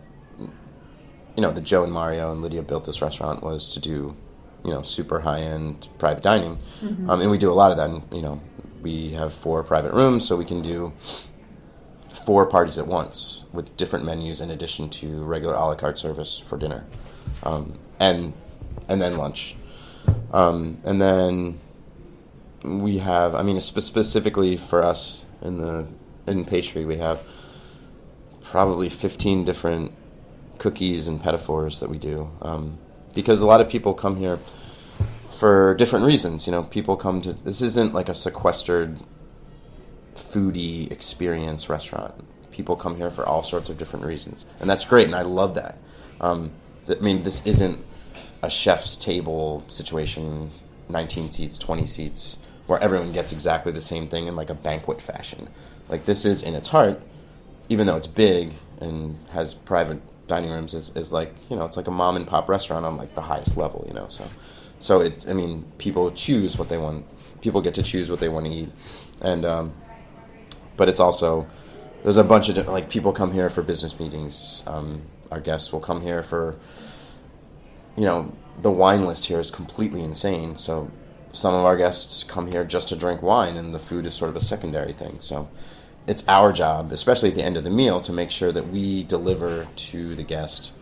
that Joe and Mario and Lydia built this restaurant was to do, super high-end private dining. Mm-hmm. And we do a lot of that. And, we have 4 private rooms, so we can do 4 parties at once with different menus in addition to regular a la carte service for dinner. And then lunch. And then we have, specifically for us in pastry, we have probably 15 different cookies and pedophores that we do. Because a lot of people come here for different reasons. People come to, this isn't like a sequestered foodie experience restaurant. People come here for all sorts of different reasons. And that's great, and I love that. This isn't a chef's table situation, 19 seats, 20 seats, where everyone gets exactly the same thing in like a banquet fashion. Like, this is, in its heart, even though it's big and has private dining rooms, is like, it's like a mom and pop restaurant on like the highest level, So it's, people choose what they want. People get to choose what they want to eat. And, but it's also, there's a bunch of different, people come here for business meetings. Our guests will come here for, the wine list here is completely insane. So some of our guests come here just to drink wine, and the food is sort of a secondary thing. So it's our job, especially at the end of the meal, to make sure that we deliver to the guest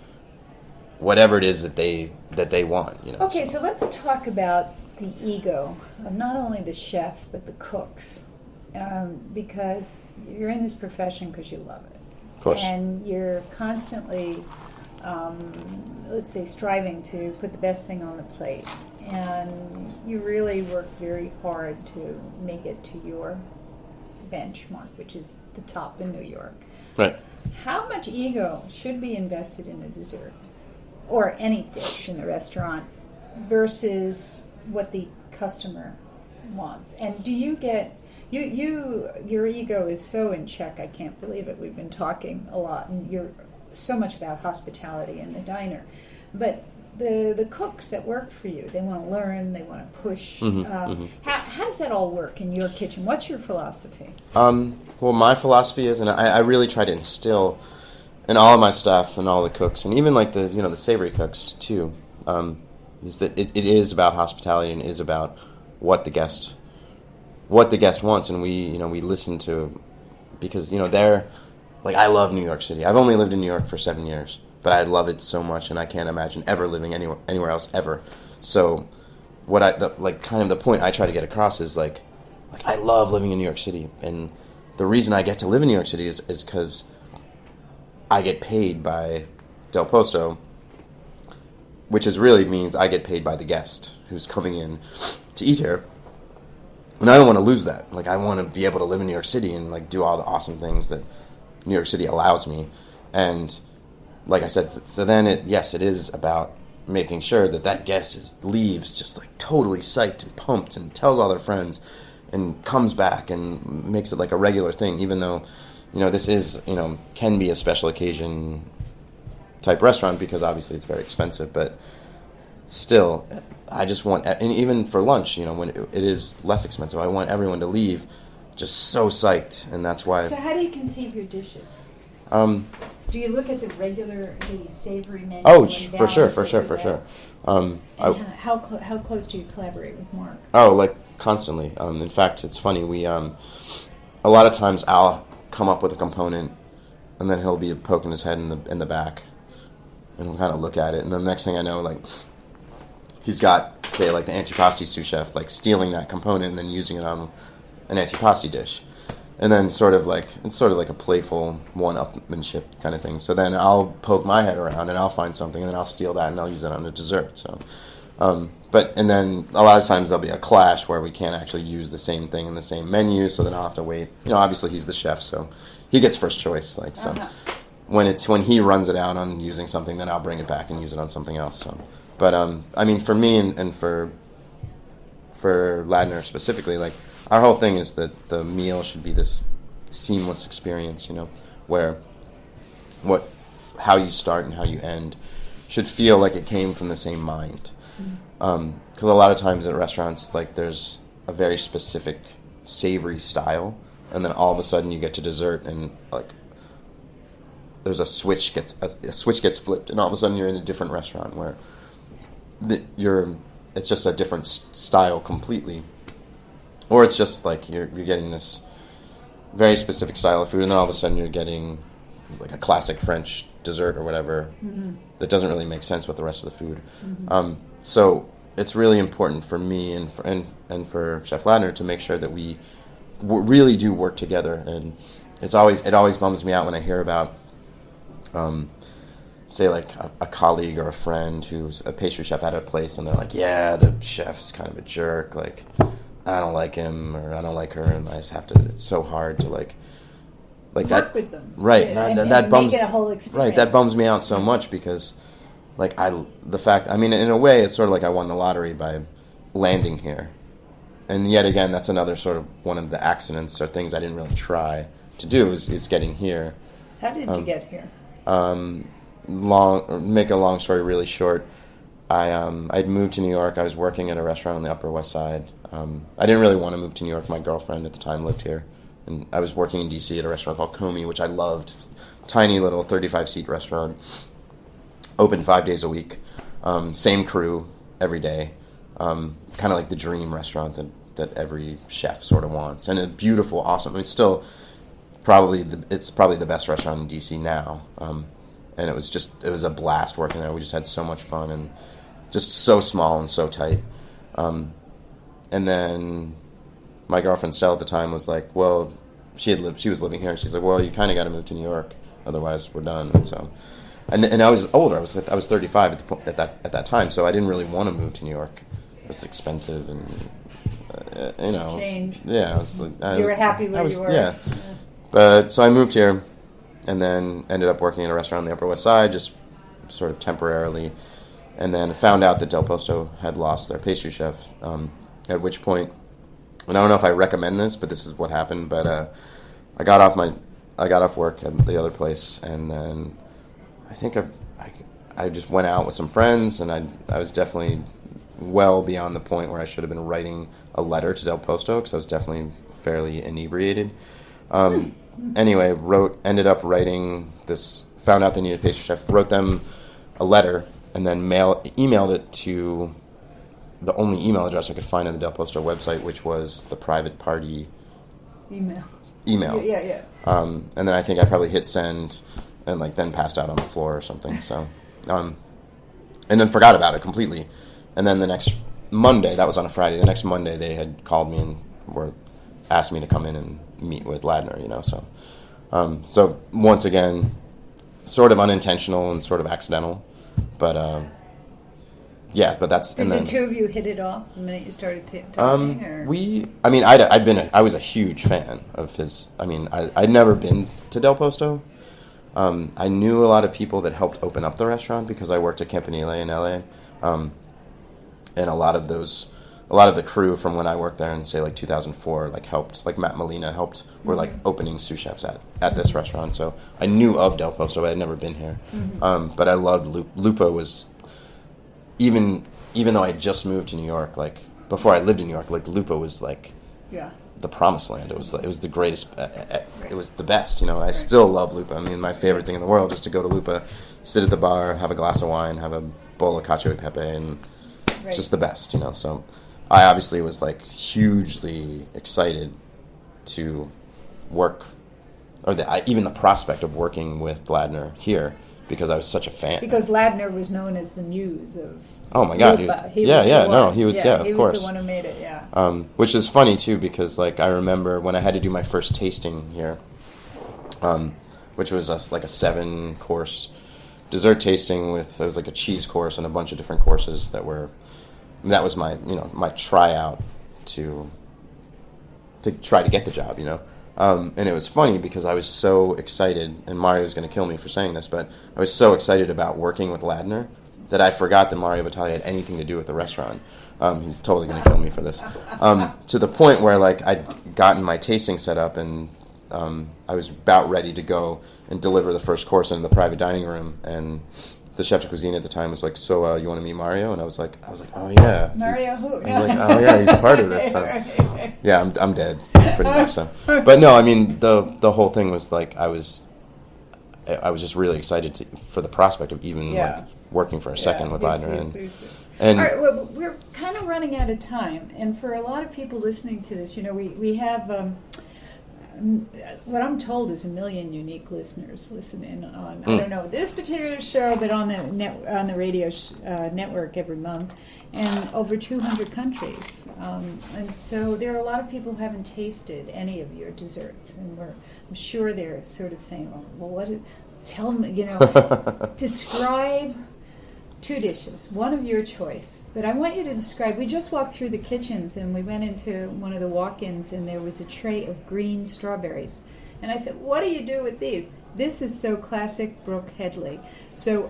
whatever it is that they want. Okay, so let's talk about the ego of not only the chef but the cooks, because you're in this profession because you love it, of course, and you're constantly, let's say, striving to put the best thing on the plate, and you really work very hard to make it to your benchmark, which is the top in New York. Right. How much ego should be invested in a dessert or any dish in the restaurant versus what the customer wants? And do you get your ego is so in check, I can't believe it. We've been talking a lot, and you're so much about hospitality in the diner, but the cooks that work for you, they want to learn, they want to push. How does that all work in your kitchen? What's your philosophy? Well, my philosophy is, and I really try to instill in all of my staff and all the cooks, and even like the savory cooks too, is that it is about hospitality and is about what the guest wants, and we listen to, because they're like, I love New York City. I've only lived in New York for 7 years, but I love it so much, and I can't imagine ever living anywhere else ever. So, the point I try to get across is like I love living in New York City, and the reason I get to live in New York City is because I get paid by Del Posto, which really means I get paid by the guest who's coming in to eat here. And I don't want to lose that. Like, I want to be able to live in New York City and do all the awesome things that New York City allows me. And like I said, so then it is about making sure that guest leaves just totally psyched and pumped and tells all their friends and comes back and makes it like a regular thing, even though this is can be a special occasion type restaurant, because obviously it's very expensive, but still I just want, and even for lunch, when it is less expensive, I want everyone to leave just so psyched. And that's why. So how do you conceive your dishes? Do you look at the savory menu? Oh, for sure. How close do you collaborate with Mark? Oh, constantly. In fact, it's funny. We a lot of times I'll come up with a component, and then he'll be poking his head in the back, and he'll kind of look at it, and then the next thing I know, he's got, say, the antipasti sous chef, stealing that component and then using it on an antipasti dish. And then it's sort of like a playful one-upmanship kind of thing. So then I'll poke my head around and I'll find something, and then I'll steal that and I'll use it on a dessert. So, and then a lot of times there'll be a clash where we can't actually use the same thing in the same menu. So then I'll have to wait. Obviously he's the chef, so he gets first choice. When he runs it out on using something, then I'll bring it back and use it on something else. So, but for me and for Ladner specifically, our whole thing is that the meal should be this seamless experience, where how you start and how you end should feel like it came from the same mind. Because a lot of times at restaurants, like, there's a very specific savory style, and then all of a sudden you get to dessert and, like, there's a switch gets flipped, and all of a sudden you're in a different restaurant where it's just a different style completely, or it's just like you're getting this very specific style of food, and then all of a sudden you're getting like a classic French dessert or whatever that doesn't really make sense with the rest of the food. So it's really important for me and for Chef Ladner to make sure that we really do work together. And it always bums me out when I hear about, say, like a colleague or a friend who's a pastry chef at a place, and they're like, yeah, the chef is kind of a jerk, like, I don't like him, or I don't like her, and I just have to, it's so hard to like work that with them, right? and that bums make it a whole experience. Right, that bums me out so much, because like in a way it's sort of like I won the lottery by landing here, and yet again that's another sort of one of the accidents or things I didn't really try to do is getting here. How did you get here? Make a long story really short, I'd moved to New York. I was working at a restaurant on the Upper West Side. I didn't really want to move to New York. My girlfriend at the time lived here, and I was working in D.C. at a restaurant called Comey, which I loved. Tiny little 35-seat restaurant, open 5 days a week, same crew every day, kind of like the dream restaurant that every chef sort of wants, and a beautiful, awesome. I mean, still it's probably the best restaurant in D.C. now. And it was a blast working there. We just had so much fun, and just so small and so tight. And then my girlfriend Stella at the time was like, well, she was living here, and she's like, well, you kind of got to move to New York, otherwise we're done. And so, and I was older. I was 35 at that time, so I didn't really want to move to New York. It was expensive, and Change. Yeah, you were happy where you were. Yeah. But so I moved here, and then ended up working in a restaurant on the Upper West Side, just sort of temporarily, and then found out that Del Posto had lost their pastry chef, at which point, and I don't know if I recommend this, but this is what happened, but I got off work at the other place, and then I think I just went out with some friends, and I was definitely well beyond the point where I should have been writing a letter to Del Posto, because I was definitely fairly inebriated. Anyway, ended up writing this, found out they needed a pastry chef, wrote them a letter, and then emailed it to the only email address I could find on the Del Posto website, which was the private party email. Yeah. And then I think I probably hit send, and then passed out on the floor or something. So, and then forgot about it completely. And then the next Monday, that was on a Friday, the next Monday they had called me and asked me to come in and meet with Ladner, so so once again, sort of unintentional and sort of accidental, but yeah, but that's. Did the two of you hit it off the minute you started talking? I was a huge fan of his. I mean, I'd never been to Del Posto. I knew a lot of people that helped open up the restaurant because I worked at Campanile in LA, and a lot of the crew from when I worked there in, say, 2004, helped, Matt Molina helped, were, opening sous chefs at this restaurant. So I knew of Del Posto, but I had never been here. But I loved Lupa. Was, even though I just moved to New York, before I lived in New York, Lupa was, the promised land. It was the greatest, it was the best, I still love Lupa. I mean, my favorite thing in the world is to go to Lupa, sit at the bar, have a glass of wine, have a bowl of cacio e pepe, and it's just the best, so I obviously was hugely excited to work, or even the prospect of working with Ladner here, because I was such a fan. Because Ladner was known as the muse of. Oh my God! He was of course the one who made it. Yeah. Which is funny too, because I remember when I had to do my first tasting here, which was a 7-course dessert tasting it was a cheese course and a bunch of different courses that was my my tryout to try to get the job, and it was funny because I was so excited, and Mario's going to kill me for saying this, but I was so excited about working with Ladner that I forgot that Mario Batali had anything to do with the restaurant. He's totally going to kill me for this. To the point where I'd gotten my tasting set up, and I was about ready to go and deliver the first course in the private dining room, and the chef de cuisine at the time was like, "So you want to meet Mario?" And I was like, "Oh yeah." Mario who? I was like, "Oh yeah, he's a part of this." So, yeah, I'm dead pretty much. So, but no, I mean the whole thing was like I was just really excited for the prospect of even like working for a second with Leidner. And all right, well, we're kind of running out of time, and for a lot of people listening to this, we have what I'm told is 1 million unique listeners listen in on I don't know this particular show, but on the radio network every month, and over 200 countries, and so there are a lot of people who haven't tasted any of your desserts, and I'm sure they're sort of saying, well, tell them, describe 2 dishes, one of your choice. But I want you to describe, we just walked through the kitchens and we went into one of the walk-ins and there was a tray of green strawberries. And I said, what do you do with these? This is so classic Brooke Headley. So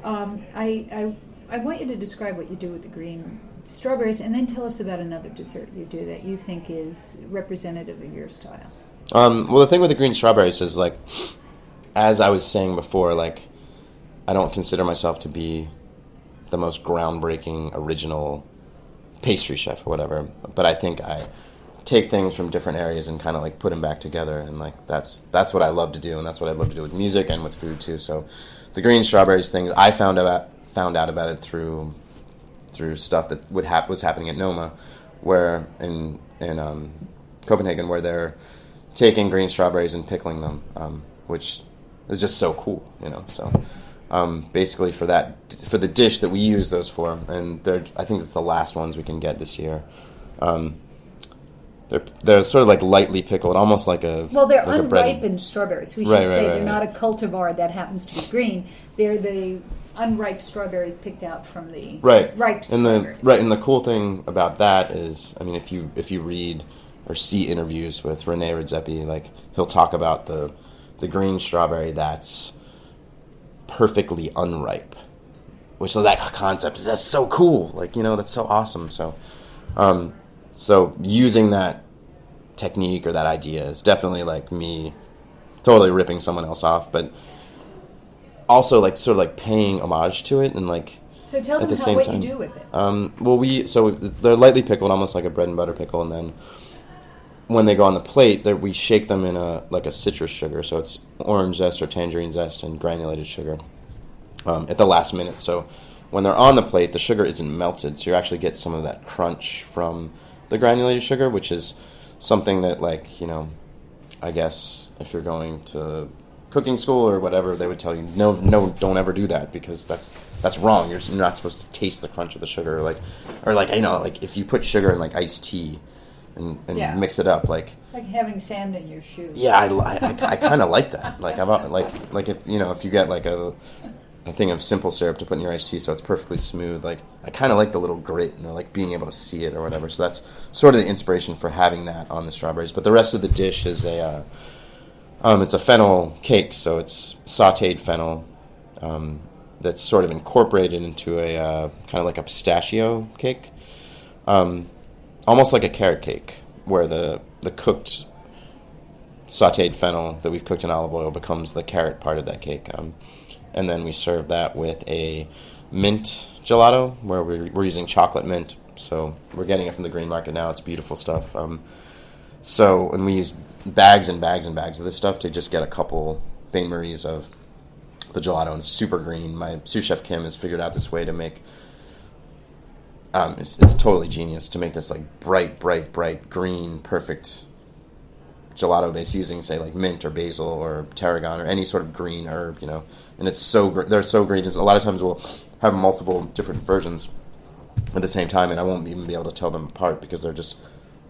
I want you to describe what you do with the green strawberries, and then tell us about another dessert you do that you think is representative of your style. Well, the thing with the green strawberries is, like, as I was saying before, like, I don't consider myself to be the most groundbreaking, original pastry chef or whatever, but I think I take things from different areas and kind of like put them back together, and like that's what I love to do, and that's what I love to do with music and with food too. So the green strawberries thing, I found out about it through stuff that was happening at Noma, where in Copenhagen, where they're taking green strawberries and pickling them, which is just so cool, So basically for the dish that we use those for, and I think it's the last ones we can get this year. They're sort of like lightly pickled, almost like a they're like unripened strawberries. We should say they're not a cultivar that happens to be green. They're the unripe strawberries picked out from the ripe strawberries. And the cool thing about that is, I mean, if you read or see interviews with Rene Redzepi, like he'll talk about the green strawberry that's perfectly unripe, which that concept is just so cool. Like, that's so awesome. So using that technique or that idea is definitely like me totally ripping someone else off, but also like sort of like paying homage to it, and like so tell them what you do with it. They're lightly pickled, almost like a bread and butter pickle, and then when they go on the plate, we shake them in a citrus sugar, so it's orange zest or tangerine zest and granulated sugar at the last minute. So when they're on the plate, the sugar isn't melted, so you actually get some of that crunch from the granulated sugar, which is something that, like, I guess if you're going to cooking school or whatever, they would tell you, no, don't ever do that, because that's wrong. You're not supposed to taste the crunch of the sugar, like if you put sugar in like iced tea and mix it up, like it's like having sand in your shoes. Yeah, I kind of like that. Like if you get like a thing of simple syrup to put in your iced tea so it's perfectly smooth, like I kind of like the little grit, like being able to see it or whatever. So that's sort of the inspiration for having that on the strawberries. But the rest of the dish is it's a fennel cake, so it's sautéed fennel that's sort of incorporated into a kind of like a pistachio cake, almost like a carrot cake, where the cooked sautéed fennel that we've cooked in olive oil becomes the carrot part of that cake. And then we serve that with a mint gelato, where we're using chocolate mint. So we're getting it from the green market now. It's beautiful stuff. And we use bags and bags and bags of this stuff to just get a couple bain maries of the gelato, and it's super green. My sous chef Kim has figured out this way to make it's totally genius to make this like bright green, perfect gelato base using, say, like mint or basil or tarragon or any sort of green herb, and it's they're so green. A lot of times we'll have multiple different versions at the same time, and I won't even be able to tell them apart because they're just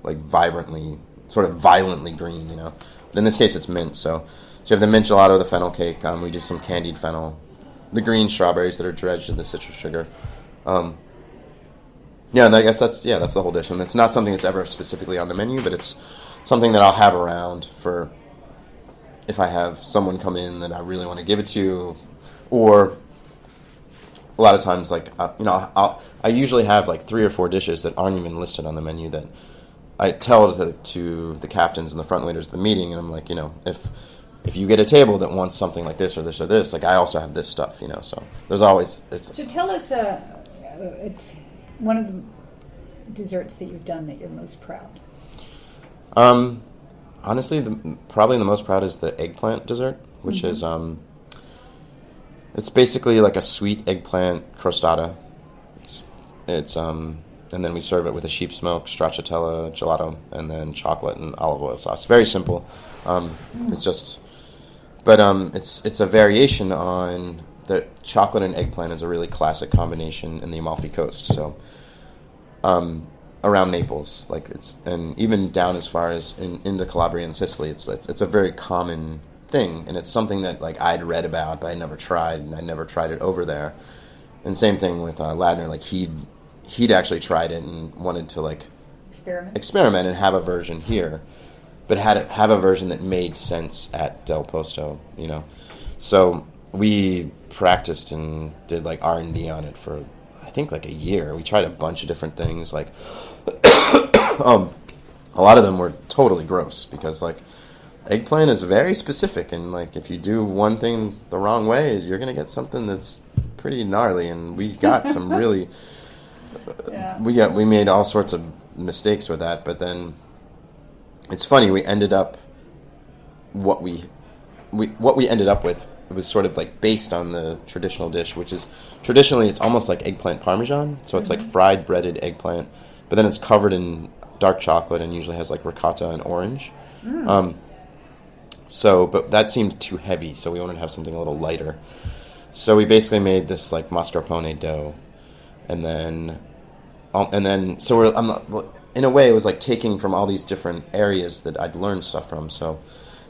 like violently green, But in this case, it's mint. So you have the mint gelato, the fennel cake. We do some candied fennel, the green strawberries that are dredged in the citrus sugar. And I guess that's the whole dish. And it's not something that's ever specifically on the menu, but it's something that I'll have around for if I have someone come in that I really want to give it to, or a lot of times, like, I usually have like 3 or 4 dishes that aren't even listed on the menu that I tell to the captains and the front leaders of the meeting, and I'm like, if you get a table that wants something like this or this or this, like I also have this stuff, so there's always... So tell us one of the desserts that you've done that you're most proud. Honestly, probably the most proud is the eggplant dessert, which is it's basically like a sweet eggplant crostata. It's and then we serve it with a sheep smoke, stracciatella, gelato, and then chocolate and olive oil sauce. Very simple. It's just, but it's a variation on the chocolate and eggplant is a really classic combination in the Amalfi Coast. So, around Naples, and even down as far as into Calabria and Sicily, it's a very common thing, and it's something that I'd read about, but I never tried, and I never tried it over there. And same thing with Ladner, he'd actually tried it and wanted to experiment and have a version here, but have a version that made sense at Del Posto, So we practiced and did R&D on it for I think a year. We tried a bunch of different things. A lot of them were totally gross because eggplant is very specific, and if you do one thing the wrong way, you're gonna get something that's pretty gnarly. And we got some really. We made all sorts of mistakes with that, but then it's funny. We ended up what we ended up with. It was sort of based on the traditional dish, which is traditionally it's almost like eggplant parmesan. So it's fried breaded eggplant, but then it's covered in dark chocolate and usually has ricotta and orange. But that seemed too heavy, so we wanted to have something a little lighter. So we basically made this mascarpone dough. And then in a way, it was taking from all these different areas that I'd learned stuff from. So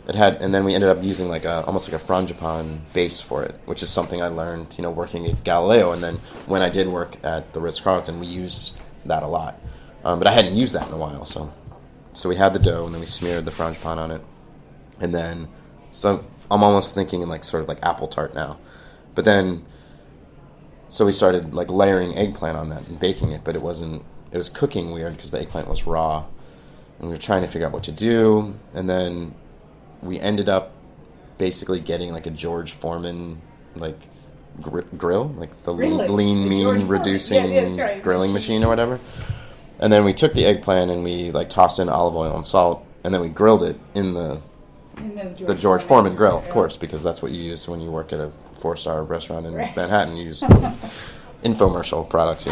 and then we ended up using almost like a frangipane base for it, which is something I learned, working at Galileo. And then when I did work at the Ritz-Carlton, we used that a lot. But I hadn't used that in a while. So we had the dough, and then we smeared the frangipane on it. And then, so I'm almost thinking in sort of apple tart now. But then, so we started layering eggplant on that and baking it, but it was cooking weird because the eggplant was raw, and we were trying to figure out what to do. And then we ended up basically getting a George Foreman grill, the Really? lean mean reducing grilling machine or whatever. And then we took the eggplant and we tossed in olive oil and salt, and then we grilled it in the George Foreman grill, of course, because that's what you use when you work at a 4-star restaurant in Manhattan. You use infomercial products,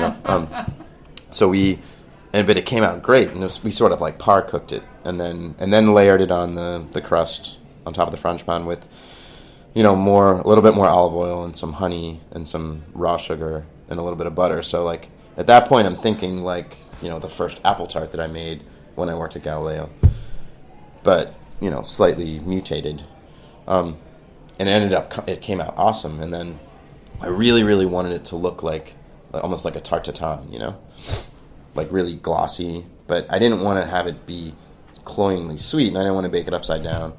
but it came out great, and we sort of par cooked it, and then layered it on the crust on top of the frangipane with, a little bit more olive oil and some honey and some raw sugar and a little bit of butter. So at that point, I'm thinking the first apple tart that I made when I worked at Galileo, but slightly mutated. And it came out awesome. And then I really, really wanted it to look almost like a tarte tatin, really glossy. But I didn't want to have it be cloyingly sweet, and I didn't want to bake it upside down.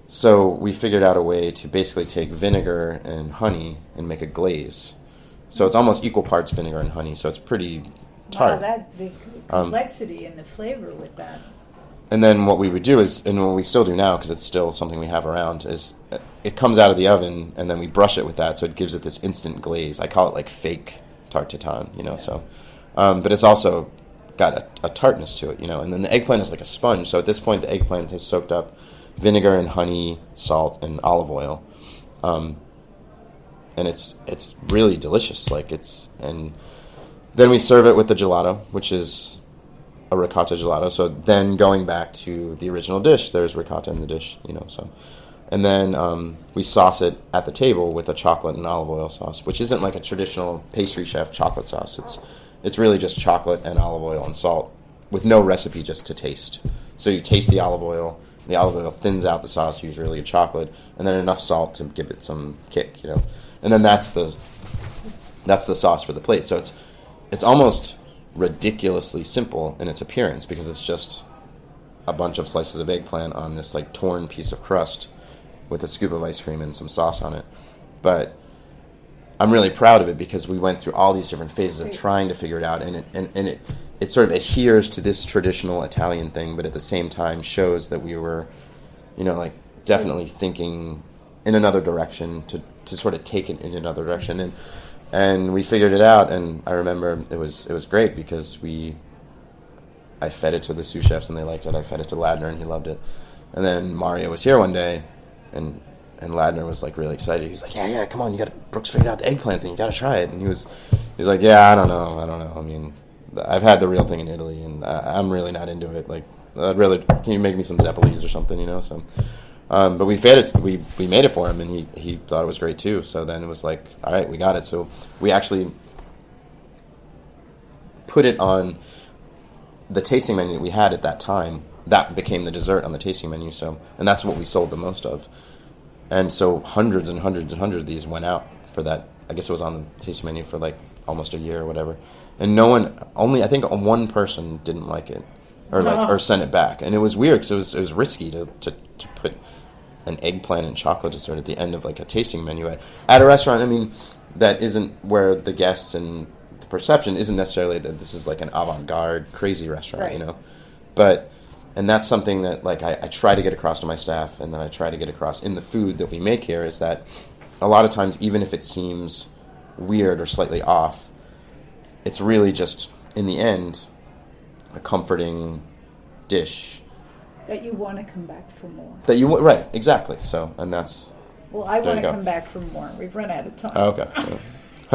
So we figured out a way to basically take vinegar and honey and make a glaze. So it's almost equal parts vinegar and honey, so it's pretty tart. Wow, the complexity and the flavor with that. And then what we would do is, and what we still do now, because it's still something we have around, is it comes out of the oven, and then we brush it with that, so it gives it this instant glaze. I call it fake tarte tatin, so. But it's also got a tartness to it, and then the eggplant is like a sponge. So at this point, the eggplant has soaked up vinegar and honey, salt, and olive oil. And it's really delicious. And then we serve it with the gelato, which is a ricotta gelato. So then going back to the original dish, there's ricotta in the dish, so. And then we sauce it at the table with a chocolate and olive oil sauce, which isn't like a traditional pastry chef chocolate sauce. It's really just chocolate and olive oil and salt with no recipe, just to taste. So you taste the olive oil thins out the sauce, usually a chocolate, and then enough salt to give it some kick, And then that's the sauce for the plate. So it's almost ridiculously simple in its appearance, because it's just a bunch of slices of eggplant on this torn piece of crust with a scoop of ice cream and some sauce on it. But I'm really proud of it because we went through all these different phases of trying to figure it out, and it sort of adheres to this traditional Italian thing, but at the same time shows that we were, like definitely thinking in another direction to sort of take it in another direction. And we figured it out, and I remember it was great because I fed it to the sous chefs and they liked it. I fed it to Ladner and he loved it. And then Mario was here one day, and Ladner was like really excited. He was like, yeah, come on, Brooks figured out the eggplant thing, you gotta try it. And he was like, yeah, I don't know. I mean, I've had the real thing in Italy, and I'm really not into it. Like, can you make me some Zeppelins or something, So, but we fed it. We made it for him, and he thought it was great too. So then it was like, all right, we got it. So we actually put it on the tasting menu that we had at that time. That became the dessert on the tasting menu. So, and that's what we sold the most of. And so hundreds and hundreds and hundreds of these went out for that. I guess it was on the tasting menu for like almost a year or whatever. And I think one person didn't like it, or sent it back. And it was weird because it was risky to put an eggplant and chocolate dessert at the end of like a tasting menu at a restaurant. I mean, that isn't where the guests and the perception isn't necessarily that this is like an avant-garde crazy restaurant, Right. But, and that's something that like I try to get across to my staff, and then I try to get across in the food that we make here, is that a lot of times, even if it seems weird or slightly off, it's really just, in the end, a comforting dish. That you want to come back for more. Right, exactly. So, and that's... Well, I there want you to go. come back for more. We've run out of time. Oh, okay.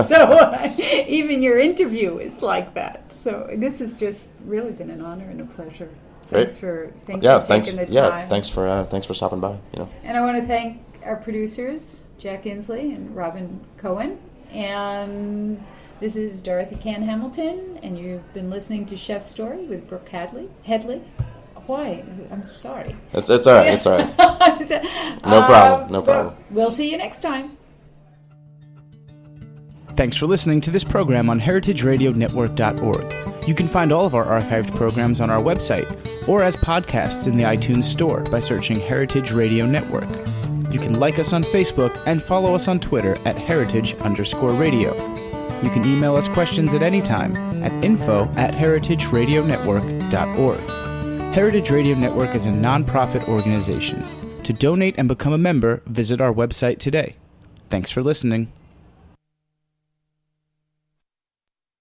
So even your interview is like that. So this has just really been an honor and a pleasure. Great. Thanks for taking the time. Yeah, thanks for stopping by. And I want to thank our producers, Jack Inslee and Robin Cohen. And this is Dorothy Cann Hamilton, and you've been listening to Chef's Story with Brooke Headley. Why? I'm sorry. It's all right. It's all right. No problem. We'll see you next time. Thanks for listening to this program on heritageradionetwork.org. You can find all of our archived programs on our website or as podcasts in the iTunes Store by searching Heritage Radio Network. You can like us on Facebook and follow us on Twitter at @heritage_radio. You can email us questions at any time at info@heritageradionetwork.org. Heritage Radio Network is a non-profit organization. To donate and become a member, visit our website today. Thanks for listening.